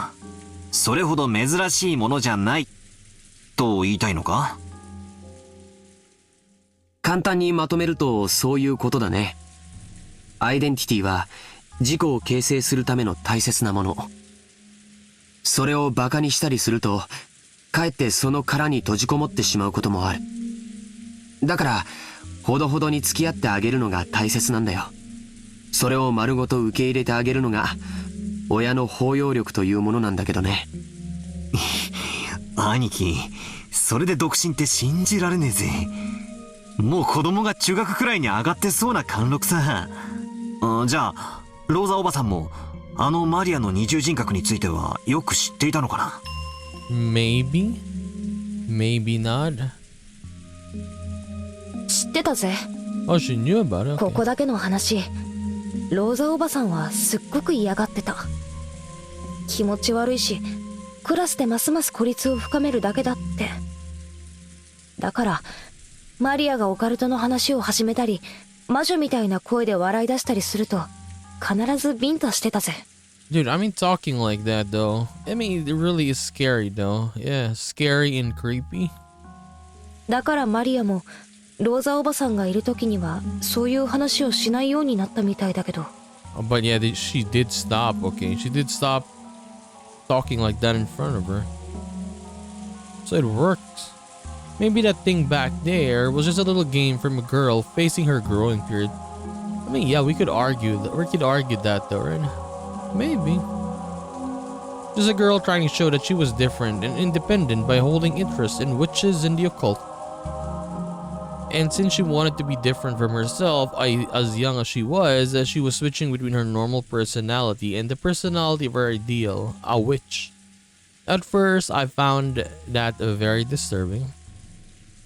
それほど珍しいものじゃないと言いたいのか？簡単にまとめるとそういうことだね。アイデンティティは自己を形成するための大切なもの。それをバカにしたりするとかえってその殻に閉じこもってしまうこともある。だからほどほどに付き合ってあげるのが大切なんだよ。それを丸ごと受け入れてあげるのが親の包容力というものなんだけどね。兄貴、それで独身って信じられねえぜ。もう子供が中学くらいに上がってそうな貫禄さ。じゃあローザおばさんもあのマリアの二重人格についてはよく知っていたのかな？ Maybe? Maybe not. 知ってたぜ。 Oh, she knew about it. こ Okay. こだけの話、ローザおばさんはすっごく嫌がってた。気持ち悪いし、クラスでますます孤立を深めるだけだって。だからマリアがオカルトの話を始めたり、魔女みたいな声で笑い出したりすると必ずビンタしてたぜ。 Dude, I mean, talking like that though, I mean, it really is scary though. Yeah, scary and creepy. だからマリアもローザおばさんがいる時にはそういう話をしないようになったみたいだけど。 But yeah, she did stop, okay? She did stop talking like that in front of her. So it worked. Maybe that thing back there was just a little game from a girl facing her growing period. I mean, yeah, we could argue that though, right? Maybe. Just a girl trying to show that she was different and independent by holding interest in witches and the occult. And since she wanted to be different from herself, as young as she was switching between her normal personality and the personality of her ideal, a witch. At first, I found that very disturbing.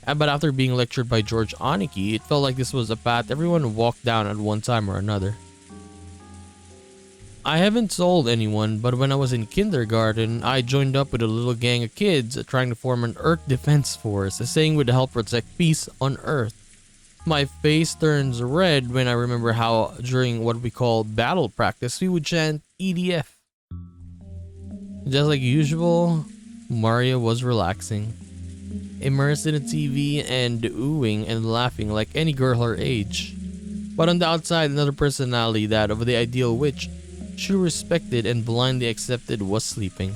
But after being lectured by George Aniki, it felt like this was a path everyone walked down at one time or another. I haven't told anyone, but when I was in kindergarten, I joined up with a little gang of kids trying to form an Earth Defense Force, saying we'd help protect peace on Earth. My face turns red when I remember how during what we call battle practice, we would chant EDF. Just like usual, Maria was relaxing, immersed in a TV and oohing and laughing like any girl her age. But on the outside, another personality, that of the ideal witch, she respected and blindly accepted, was sleeping.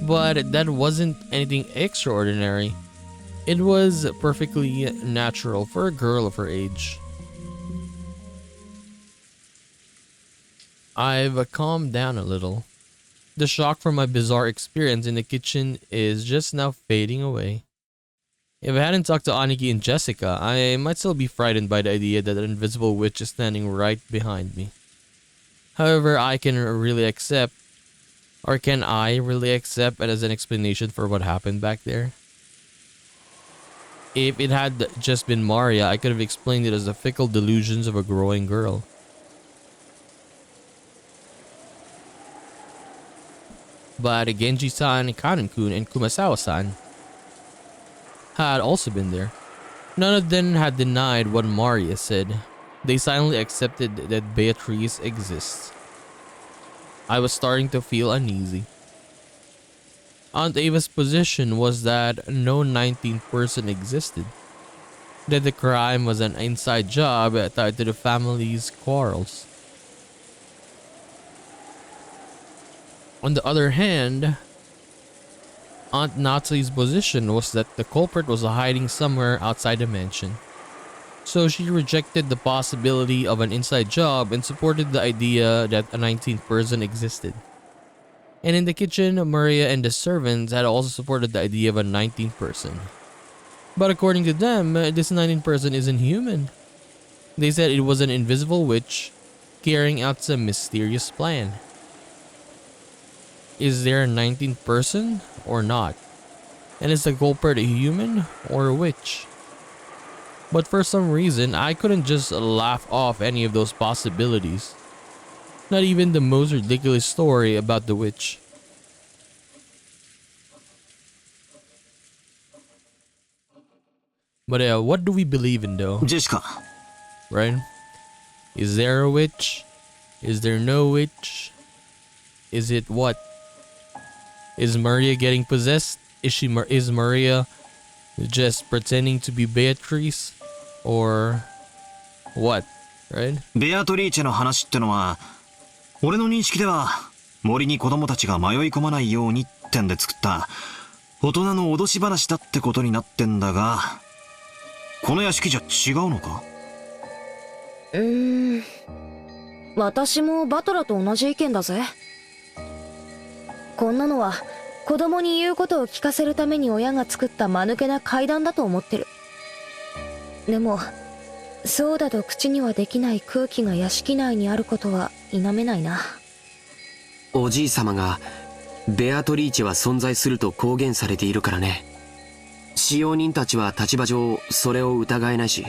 But that wasn't anything extraordinary. It was perfectly natural for a girl of her age. I've calmed down a little. The shock from my bizarre experience in the kitchen is just now fading away. If I hadn't talked to Aniki and Jessica, I might still be frightened by the idea that an invisible witch is standing right behind me. However, can I really accept it as an explanation for what happened back there? If it had just been Maria, I could have explained it as the fickle delusions of a growing girl. But Genji-san, Kanen-kun, and Kumasawa-san had also been there. None of them had denied what Maria said. They silently accepted that Beatrice exists. I was starting to feel uneasy. Aunt Ava's position was that no 19th person existed, that the crime was an inside job tied to the family's quarrels. On the other hand, Aunt Natsui's position was that the culprit was hiding somewhere outside the mansion. So she rejected the possibility of an inside job and supported the idea that a 19th person existed. And in the kitchen, Maria and the servants had also supported the idea of a 19th person. But according to them, this 19th person isn't human. They said it was an invisible witch carrying out some mysterious plan. Is there a 19th person or not? And is the culprit a human or a witch? But for some reason, I couldn't just laugh off any of those possibilities. Not even the most ridiculous story about the witch. But what do we believe in though? Jessica. Right? Is there a witch? Is there no witch? Is it what? Is Maria getting possessed? Is Maria just pretending to be Beatrice? Or what? Right? ベアトリーチェの話ってのは、俺の認識では森に子供たちが迷い込まないようにってんで作った大人の脅し話だってことになってんだが、この屋敷じゃ違うのか？私もバトラと同じ意見だぜ。こんなのは子供に言うことを聞かせるために親が作った間抜けな怪談だと思ってる。でもそうだと口にはできない空気が屋敷内にあることは否めないな。おじい様がベアトリーチェは存在すると公言されているからね。使用人たちは立場上それを疑えないし、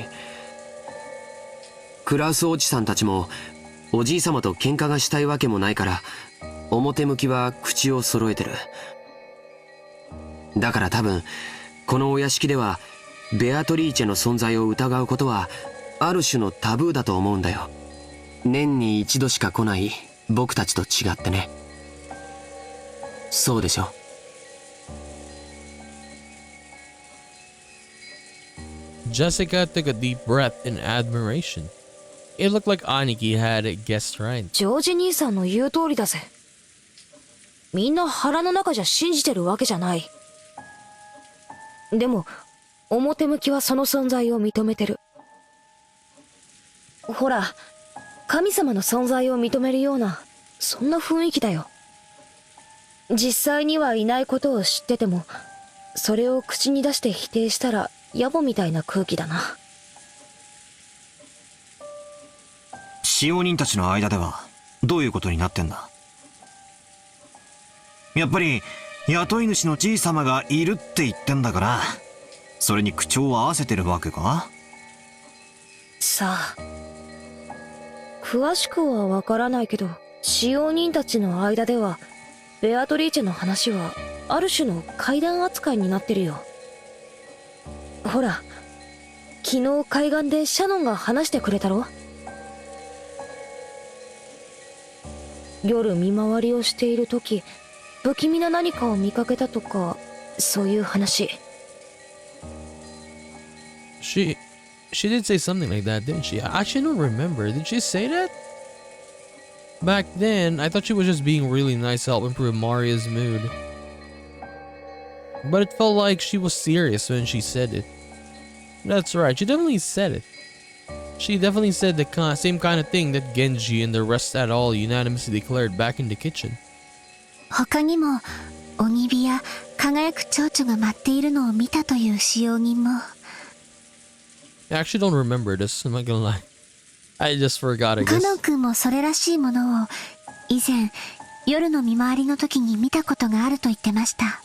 クラウスおじさんたちもおじい様と喧嘩がしたいわけもないから、表向きは口を揃えてる。だから多分このお屋敷ではベアトリーチェの存在を疑うことはある種のタブーだと思うんだよ。年に一度しか来ない僕たちと違ってね。そうでしょ。Jessica took a deep breath in admiration. It looked like Aniki had guessed right. ジョージ兄さんの言う通りだぜ。みんな腹の中じゃ信じてるわけじゃない。でも表向きはその存在を認めてる。ほら、神様の存在を認めるようなそんな雰囲気だよ。実際にはいないことを知ってても、それを口に出して否定したら野暮みたいな空気だな。使用人たちの間ではどういうことになってんだ？やっぱり雇い主のじい様がいるって言ってんだから、それに口調を合わせてるわけか？さあ、詳しくはわからないけど、使用人たちの間ではベアトリーチェの話はある種の怪談扱いになってるよ。ほら、昨日海岸でシャノンが話してくれたろ。夜見回りをしている時、不気味な何かを見かけたとか、そういう話。She did say something like that, didn't she? I actually don't remember. Did she say that? Back then, I thought she was just being really nice to help improve Maria's mood. But it felt like she was serious when she said it. That's right, she definitely said it. She definitely said the same kind of thing that Genji and the rest at all unanimously declared back in the kitchen. 他にも鬼火や輝く蝶々が舞っているのを見たという使用人も。I actually don't remember this, I'm not gonna lie. I just forgot, I カ guess. ノン君もそれらしいものを以前夜の見回りの時に見たことがあると言ってました。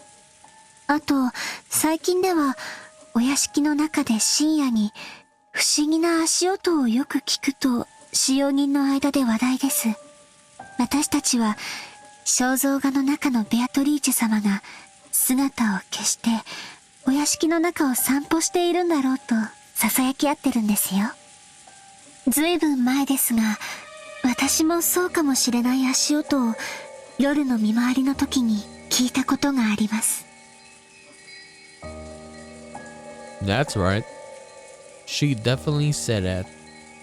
あと最近ではお屋敷の中で深夜に不思議な足音をよく聞くと使用人の間で話題です。私たちは肖像画の中のベアトリーチェ様が姿を消してお屋敷の中を散歩しているんだろうと囁き合ってるんですよ。ずいぶん前ですが、私もそうかもしれない足音を夜の見回りの時に聞いたことがあります。That's right. She definitely said that.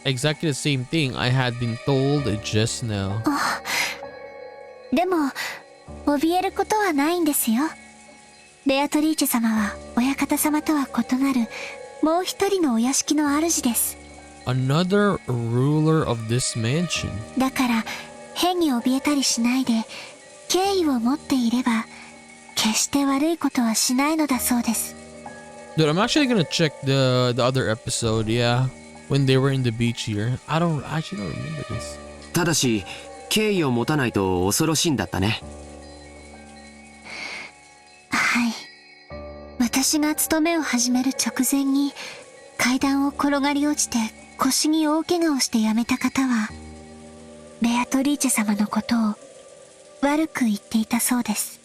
Exactly the same thing I had been told just now. でも怯えることはないんですよ。ベアトリーチェ様は親方様とは異なるもう一人のお屋敷の主です。Another ruler of this mansion. だから変に怯えたりしないで敬意を持っていれば決して悪いことはしないのだそうです。 Dude, I'm actually gonna check the other episode, yeah, when they were in the beach here. I actually don't remember this. ただし敬意を持たないと恐ろしいんだったね。はい。私が勤めを始める直前に階段を転がり落ちて腰に大怪我をして辞めた方はベアトリーチェ様のことを悪く言っていたそうです。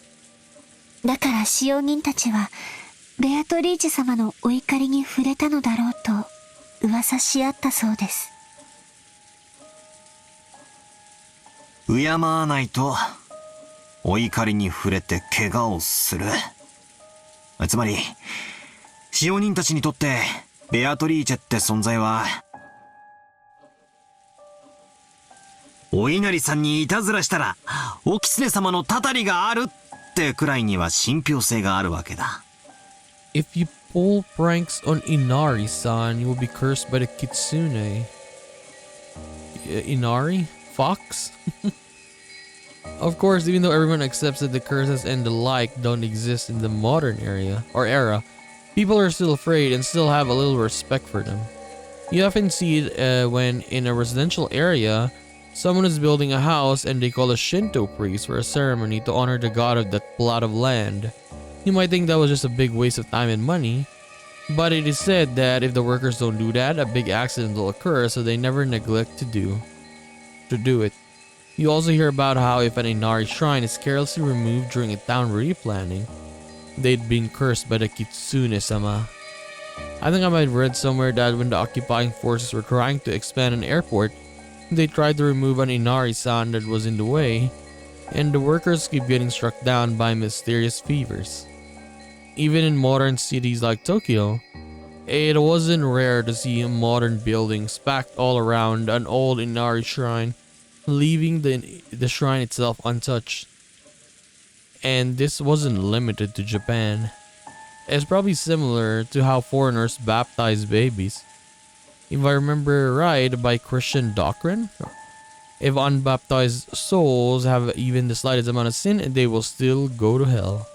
だから使用人たちはベアトリーチェ様のお怒りに触れたのだろうと噂し合ったそうです。敬わないとお怒りに触れて怪我をする。つまり使用人たちにとってベアトリーチェって存在はお稲荷さんにいたずらしたらお狐様のたたりがあるってくらいには信憑性があるわけだ。If you pull pranks on Inari-san, you will be cursed by the kitsune. Inari? Fox? Of course, even though everyone accepts that the curses and the like don't exist in the modern era, people are still afraid and still have a little respect for them. You often see it when in a residential area, someone is building a house and they call a Shinto priest for a ceremony to honor the god of that plot of land. You might think that was just a big waste of time and money, but it is said that if the workers don't do that, a big accident will occur, so they never neglect to do it. You also hear about how if an Inari shrine is carelessly removed during a town replanning, they'd been cursed by the Kitsune-sama. I think I might have read somewhere that when the occupying forces were trying to expand an airport, they tried to remove an Inari-san that was in the way, and the workers keep getting struck down by mysterious fevers. Even in modern cities like Tokyo, it wasn't rare to see modern buildings packed all around an old Inari shrine, leaving the shrine itself untouched. And this wasn't limited to Japan. It's probably similar to how foreigners baptize babies. If I remember right, by Christian doctrine, if unbaptized souls have even the slightest amount of sin, they will still go to hell.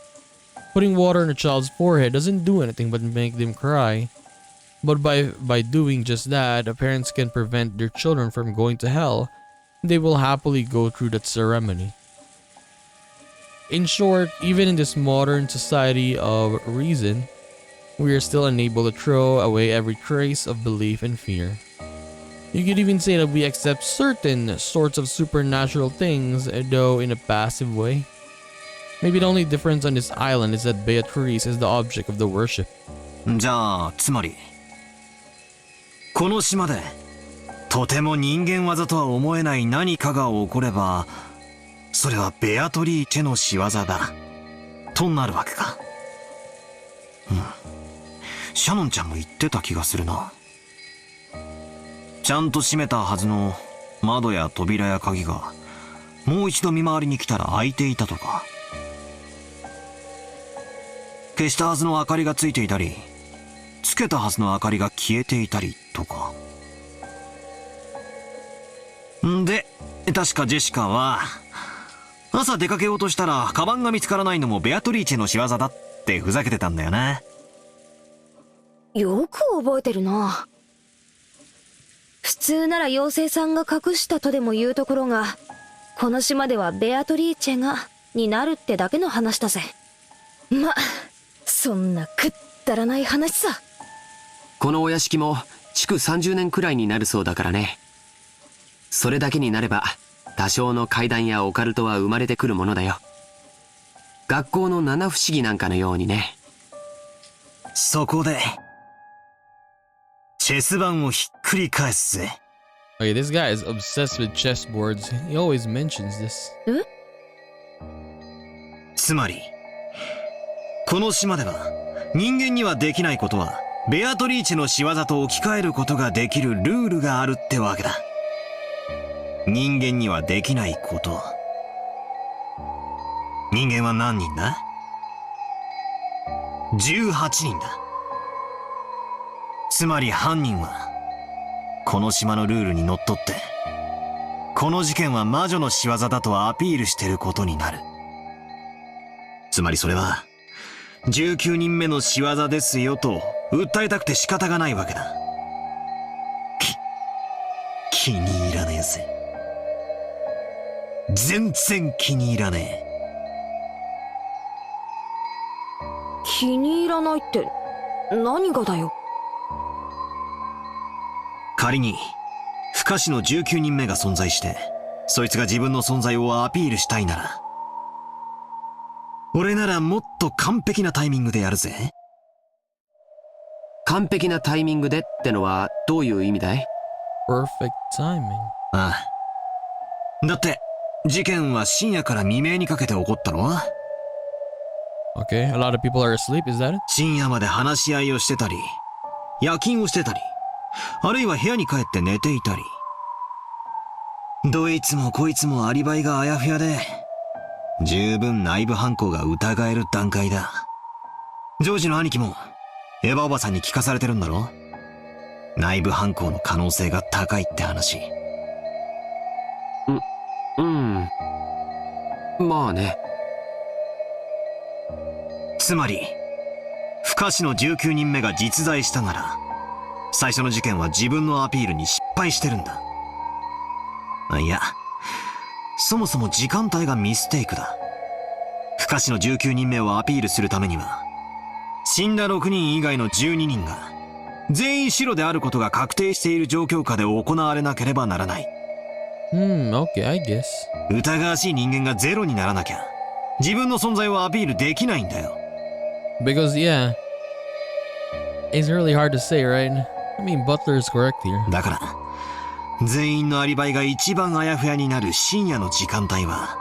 Putting water on a child's forehead doesn't do anything but make them cry. But by doing just that, parents can prevent their children from going to hell. They will happily go through that ceremony. In short, even in this modern society of reason, we are still unable to throw away every trace of belief and fear. You could even say that we accept certain sorts of supernatural things, though in a passive way. Maybe the only difference on this island is that Beatrice is the object of the worship. じゃあつまりこの島でとても人間技とは思えない何かが起これば、それはベアトリーチェの仕業だとなるわけか。シャノンちゃんも言ってた気がするな。ちゃんと閉めたはずの窓や扉や鍵がもう一度見回りに来たら開いていたとか、消したはずの明かりがついていたり、つけたはずの明かりが消えていたりとか。んで、確かジェシカは朝出かけようとしたらカバンが見つからないのもベアトリーチェの仕業だってふざけてたんだよな。よく覚えてるな。普通なら妖精さんが隠したとでも言うところが、この島ではベアトリーチェがになるってだけの話だぜ。ま、そんなくだらない話さ。このお屋敷も築30年くらいになるそうだからね。それだけになれば多少の怪談やオカルトは生まれてくるものだよ。学校の七不思議なんかのようにね。そこでチェス盤をひっくり返すぜ。Okay, this guy is obsessed with chessboards. He always mentions this. つまりこの島では人間にはできないことはベアトリーチェの仕業と置き換えることができるルールがあるってわけだ。人間にはできないこと。人間は何人だ？ 18 人だ。つまり犯人はこの島のルールにのっとってこの事件は魔女の仕業だとアピールしてることになる。つまりそれは19人目の仕業ですよと訴えたくて仕方がないわけだ。気に入らねえぜ。全然気に入らねえ。気に入らないって何がだよ。仮に不可視の19人目が存在してそいつが自分の存在をアピールしたいなら、俺ならもっと完璧なタイミングでやるぜ。完璧なタイミングでってのはどういう意味だい？ Perfect timing. ああ。だって事件は深夜から未明にかけて起こったろ。 Okay, a lot of people are asleep, is that it? 深夜まで話し合いをしてたり夜勤をしてたり、あるいは部屋に帰って寝ていたり、どいつもこいつもアリバイがあやふやで十分内部犯行が疑える段階だ。ジョージの兄貴もエヴァおばさんに聞かされてるんだろ。内部犯行の可能性が高いって話。まあね。つまり不可視の19人目が実在したなら最初の事件は自分のアピールに失敗してるんだ。いや、そもそも時間帯がミステイクだ。不可視の19人目をアピールするためには死んだ6人以外の12人が全員白であることが確定している状況下で行われなければならない。Okay, I guess. 疑わしい人間がゼロにならなきゃ、自分の存在をアピールできないんだよ。Because, yeah, it's really hard to say, right? I mean, Butler is correct here. だから、全員のアリバイが一番あやふやになる深夜の時間帯は、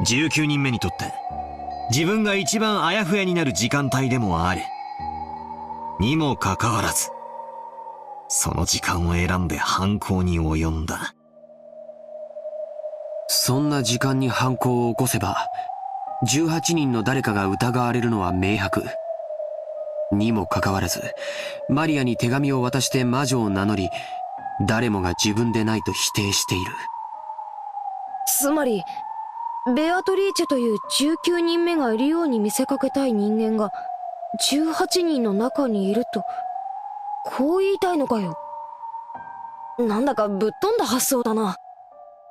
19人目にとって、自分が一番あやふやになる時間帯でもある。にもかかわらず、その時間を選んで犯行に及んだ。そんな時間に犯行を起こせば、18人の誰かが疑われるのは明白。にもかかわらず、マリアに手紙を渡して魔女を名乗り、誰もが自分でないと否定している。つまりベアトリーチェという19人目がいるように見せかけたい人間が18人の中にいると、こう言いたいのかよ。なんだかぶっ飛んだ発想だな。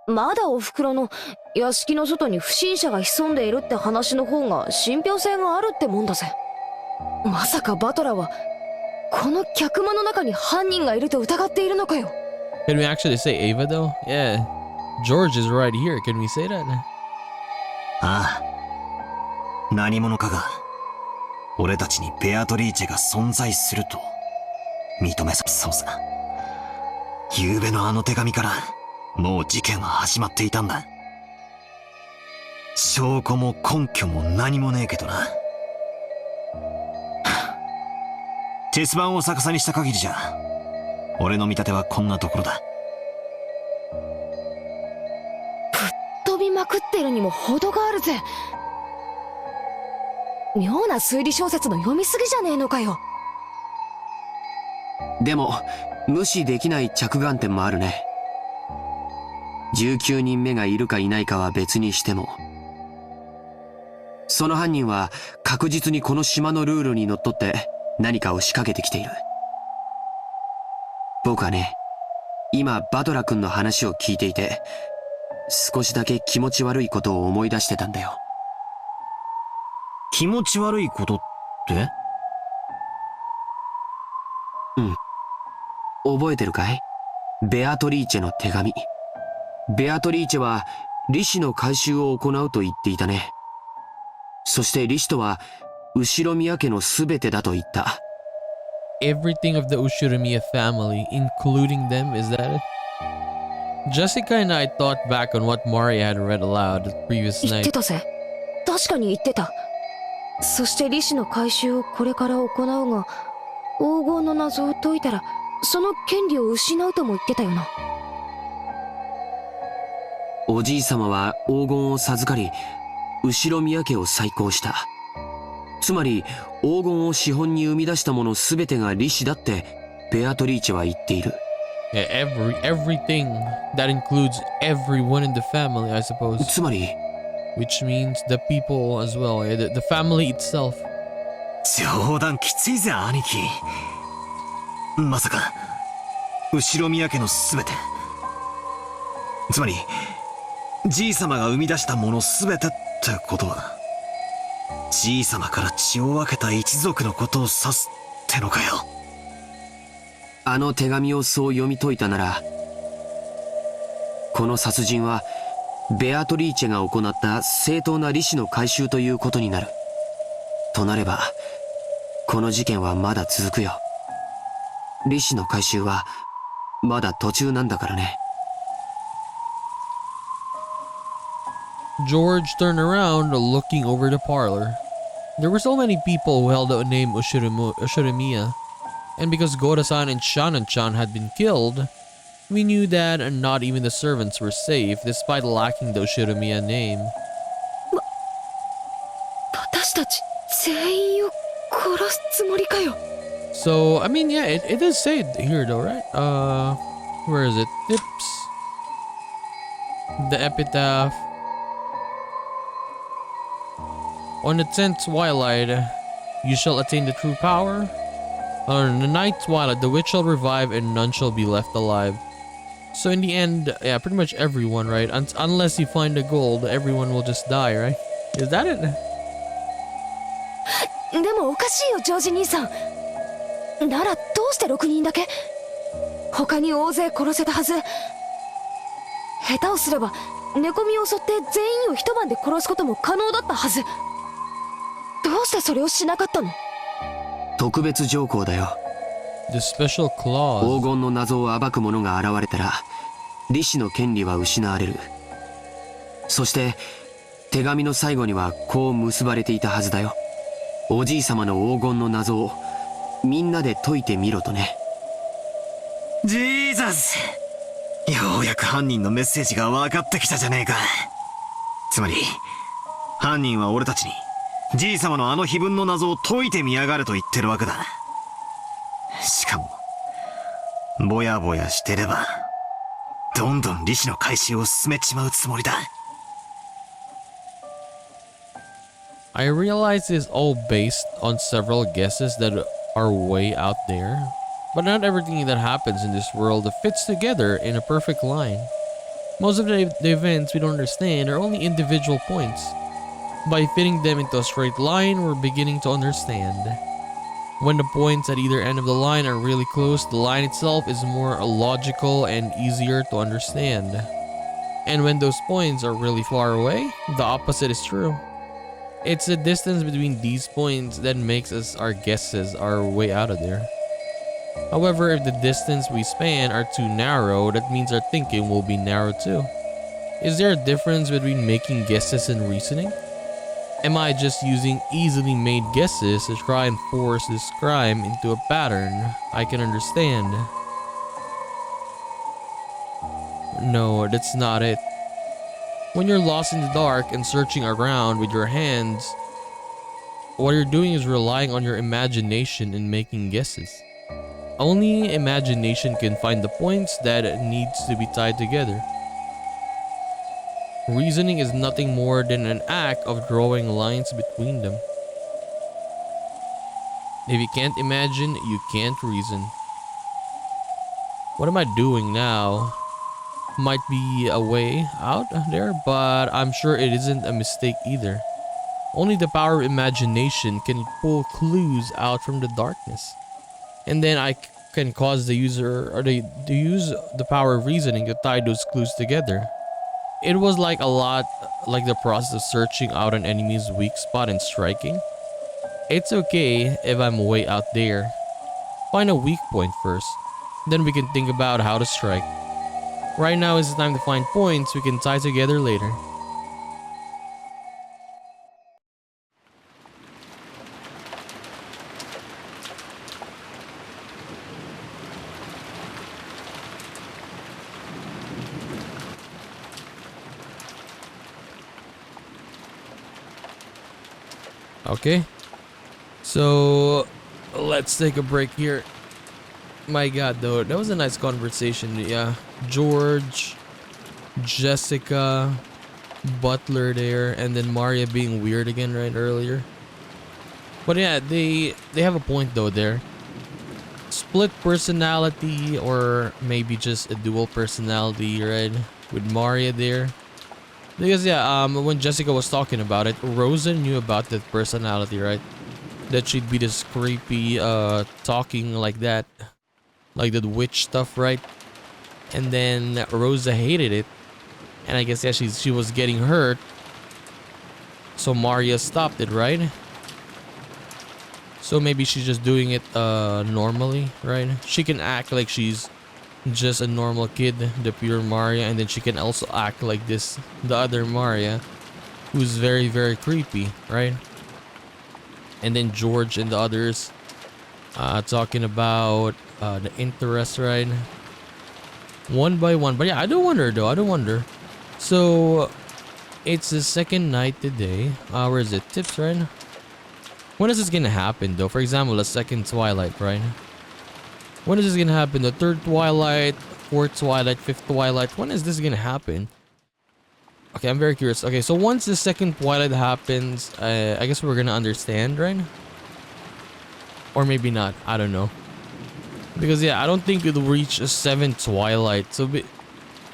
まだお袋の屋敷の外に不審者が潜んでいるって話の方が信憑性があるってもんだぜ。まさかバトラーはこの客間の中に犯人がいると疑っているのかよ。 Can we actually say Ava though? Yeah. George is right here. Can we say that? ああ。何者かが、俺たちにベアトリーチェが存在すると認めそうさ。昨べのあの手紙からもう事件は始まっていたんだ。証拠も根拠も何もねえけどな。鉄板を逆さにした限りじゃ、俺の見立てはこんなところだ。飛びまくってるにも程があるぜ。妙な推理小説の読みすぎじゃねえのかよ。でも、無視できない着眼点もあるね。19人目がいるかいないかは別にしても、その犯人は確実にこの島のルールにのっとって何かを仕掛けてきている。僕はね、今バトラ君の話を聞いていて、少しだけ気持ち悪いことを思い出してたんだよ。気持ち悪いことって？覚えてるかい？ベアトリーチェの手紙。ベアトリーチェは利子の回収を行うと言っていたね。そして利子とは後宮家のすべてだと言った。Everything of the Ushiromiya family, including them, is that it? Jessica and I thought back on what Maria had read aloud the previous 言っ night. てたぜ。確かに言ってた。そして利子の回収をこれから行うが、黄金の謎を解いたらその権利を失うとも言ってたよな。おじい様は黄金を授かり、後宮家を再興した。つまり黄金を資本に生み出したものすべてが利子だってベアトリーチェは言っている。Yeah, everything that includes everyone in the family, I suppose. つまり Which means the people as well, the family itself. 冗談きついぜ兄貴。まさか後宮家のすべて、つまりじい様が生み出したものすべてってことは、じい様から血を分けた一族のことを指すってのかよ。あの手紙をそう読み解いたなら、この殺人はベアトリーチェが行った正当な利子の回収ということになる。となればこの事件はまだ続くよ。利子の回収はまだ途中なんだからね。George turned around, looking over the parlor. There were so many people who held the name Ushirimiya, and because Gora-san and Shanan-chan had been killed, we knew that not even the servants were safe, despite lacking the Ushirimiya name. 私たち全員を殺すつもりかよ。 So, I mean, yeah, it does say it here though, right? Where is it? Tips. The epitaph. On the 10th twilight, you shall attain the true power. On the 9th twilight, the witch shall revive and none shall be left alive. So in the end, yeah, pretty much everyone, right? Unless you find the gold, everyone will just die, right? Is that it? でもおかしいよジョージ兄さん。ならどうして6人だけ？他に大勢殺せたはず。下手をすれば寝込みを襲って全員を一晩で殺すことも可能だったはず。どうしてそれをしなかったの？特別条項だよ。 The special 黄 clause. 金の謎を暴く者が現れたら李氏の権利は失われる。そして手紙の最後にはこう結ばれていたはずだよ。おじい様の黄金の謎をみんなで解いてみろとね。ジーザス、ようやく犯人のメッセージが分かってきたじゃねえか。つまり犯人は俺たちにじい様のあの碑文の謎を解いてみやがれと言ってるわけだ。しかもぼやぼやしてればどんどん李氏の回収を進めちまうつもりだ。I realize it's all based on several guesses that are way out there, but not everything that happens in this world fits together in a perfect line. Most of the events we don't understand are only individual points. By fitting them into a straight line, we're beginning to understand. When the points at either end of the line are really close, the line itself is more logical and easier to understand. And when those points are really far away, the opposite is true. It's the distance between these points that makes us our guesses are way out of there. However, if the distance we span are too narrow, that means our thinking will be narrow too. Is there a difference between making guesses and reasoning? Am I just using easily made guesses to try and force this crime into a pattern I can understand? No, that's not it. When you're lost in the dark and searching around with your hands, what you're doing is relying on your imagination and making guesses. Only imagination can find the points that needs to be tied together. Reasoning is nothing more than an act of drawing lines between them. If you can't imagine, you can't reason. What am I doing now? Might be a way out there, but I'm sure it isn't a mistake either. Only the power of imagination can pull clues out from the darkness. And then I can cause the user or to use the power of reasoning to tie those clues together. It was like a lot like the process of searching out an enemy's weak spot and striking. It's okay if I'm way out there. Find a weak point first, then we can think about how to strike. Right now is the time to find points we can tie together later. Okay, so let's take a break here. My god, though, that was a nice conversation. Yeah, George, Jessica, Butler there, and then Maria being weird again right earlier. But yeah, they have a point though there. Split personality, or maybe just a dual personality, right? With Maria there. Because yeah, when Jessica was talking about it, Rosa knew about that personality, right? That she'd be this creepy, talking like that. Like the witch stuff, right? And then Rosa hated it. And I guess, yeah, she was getting hurt. So Maria stopped it, right? So maybe she's just doing it, normally, right? She can act like she's just a normal kid, the pure Maria. And then she can also act like this, the other Maria, who's very, very creepy, right? And then George and the others, talking about the interest, right? One by one. But yeah, I do wonder though. I do wonder. So it's the second night today. Where is it? Tips, right? When is this gonna happen though? For example, the second twilight, right? When is this gonna happen? The third twilight, fourth twilight, fifth twilight. When is this gonna happen? Okay, I'm very curious. Okay, so once the second twilight happens, I guess we're gonna understand, right? Or maybe not. I don't know. Because yeah, I don't think it'll reach a seventh twilight. So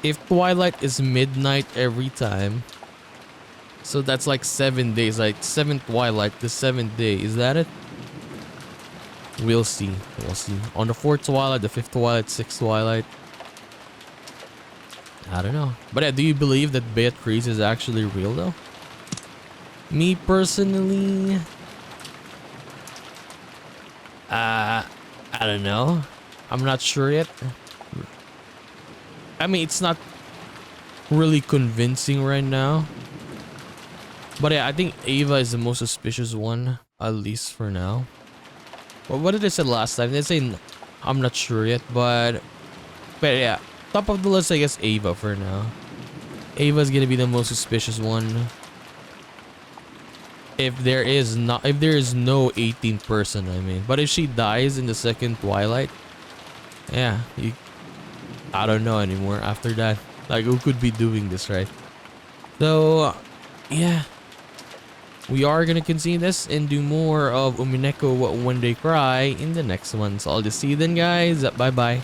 if twilight is midnight every time, so that's like 7 days. Like seventh twilight, the 7th day. Is that it? We'll see. We'll see. On the fourth twilight, the fifth twilight, sixth twilight. I don't know. But do you believe that Beatrice is actually real though? Me personally, I don't know. I'm not sure yet. I mean, it's not really convincing right now. But yeah, I think Ava is the most suspicious one, at least for now. Well, what did I say last time? They say I'm not sure yet, but yeah, top of the list, I guess Ava for now. Ava's gonna be the most suspicious one. If there is no 18th person, I mean. But if she dies in the second Twilight, yeah, I don't know anymore after that. Like, who could be doing this, right? So, yeah. We are gonna continue this and do more of Umineko When They Cry in the next one. So I'll just see you then, guys. Bye bye.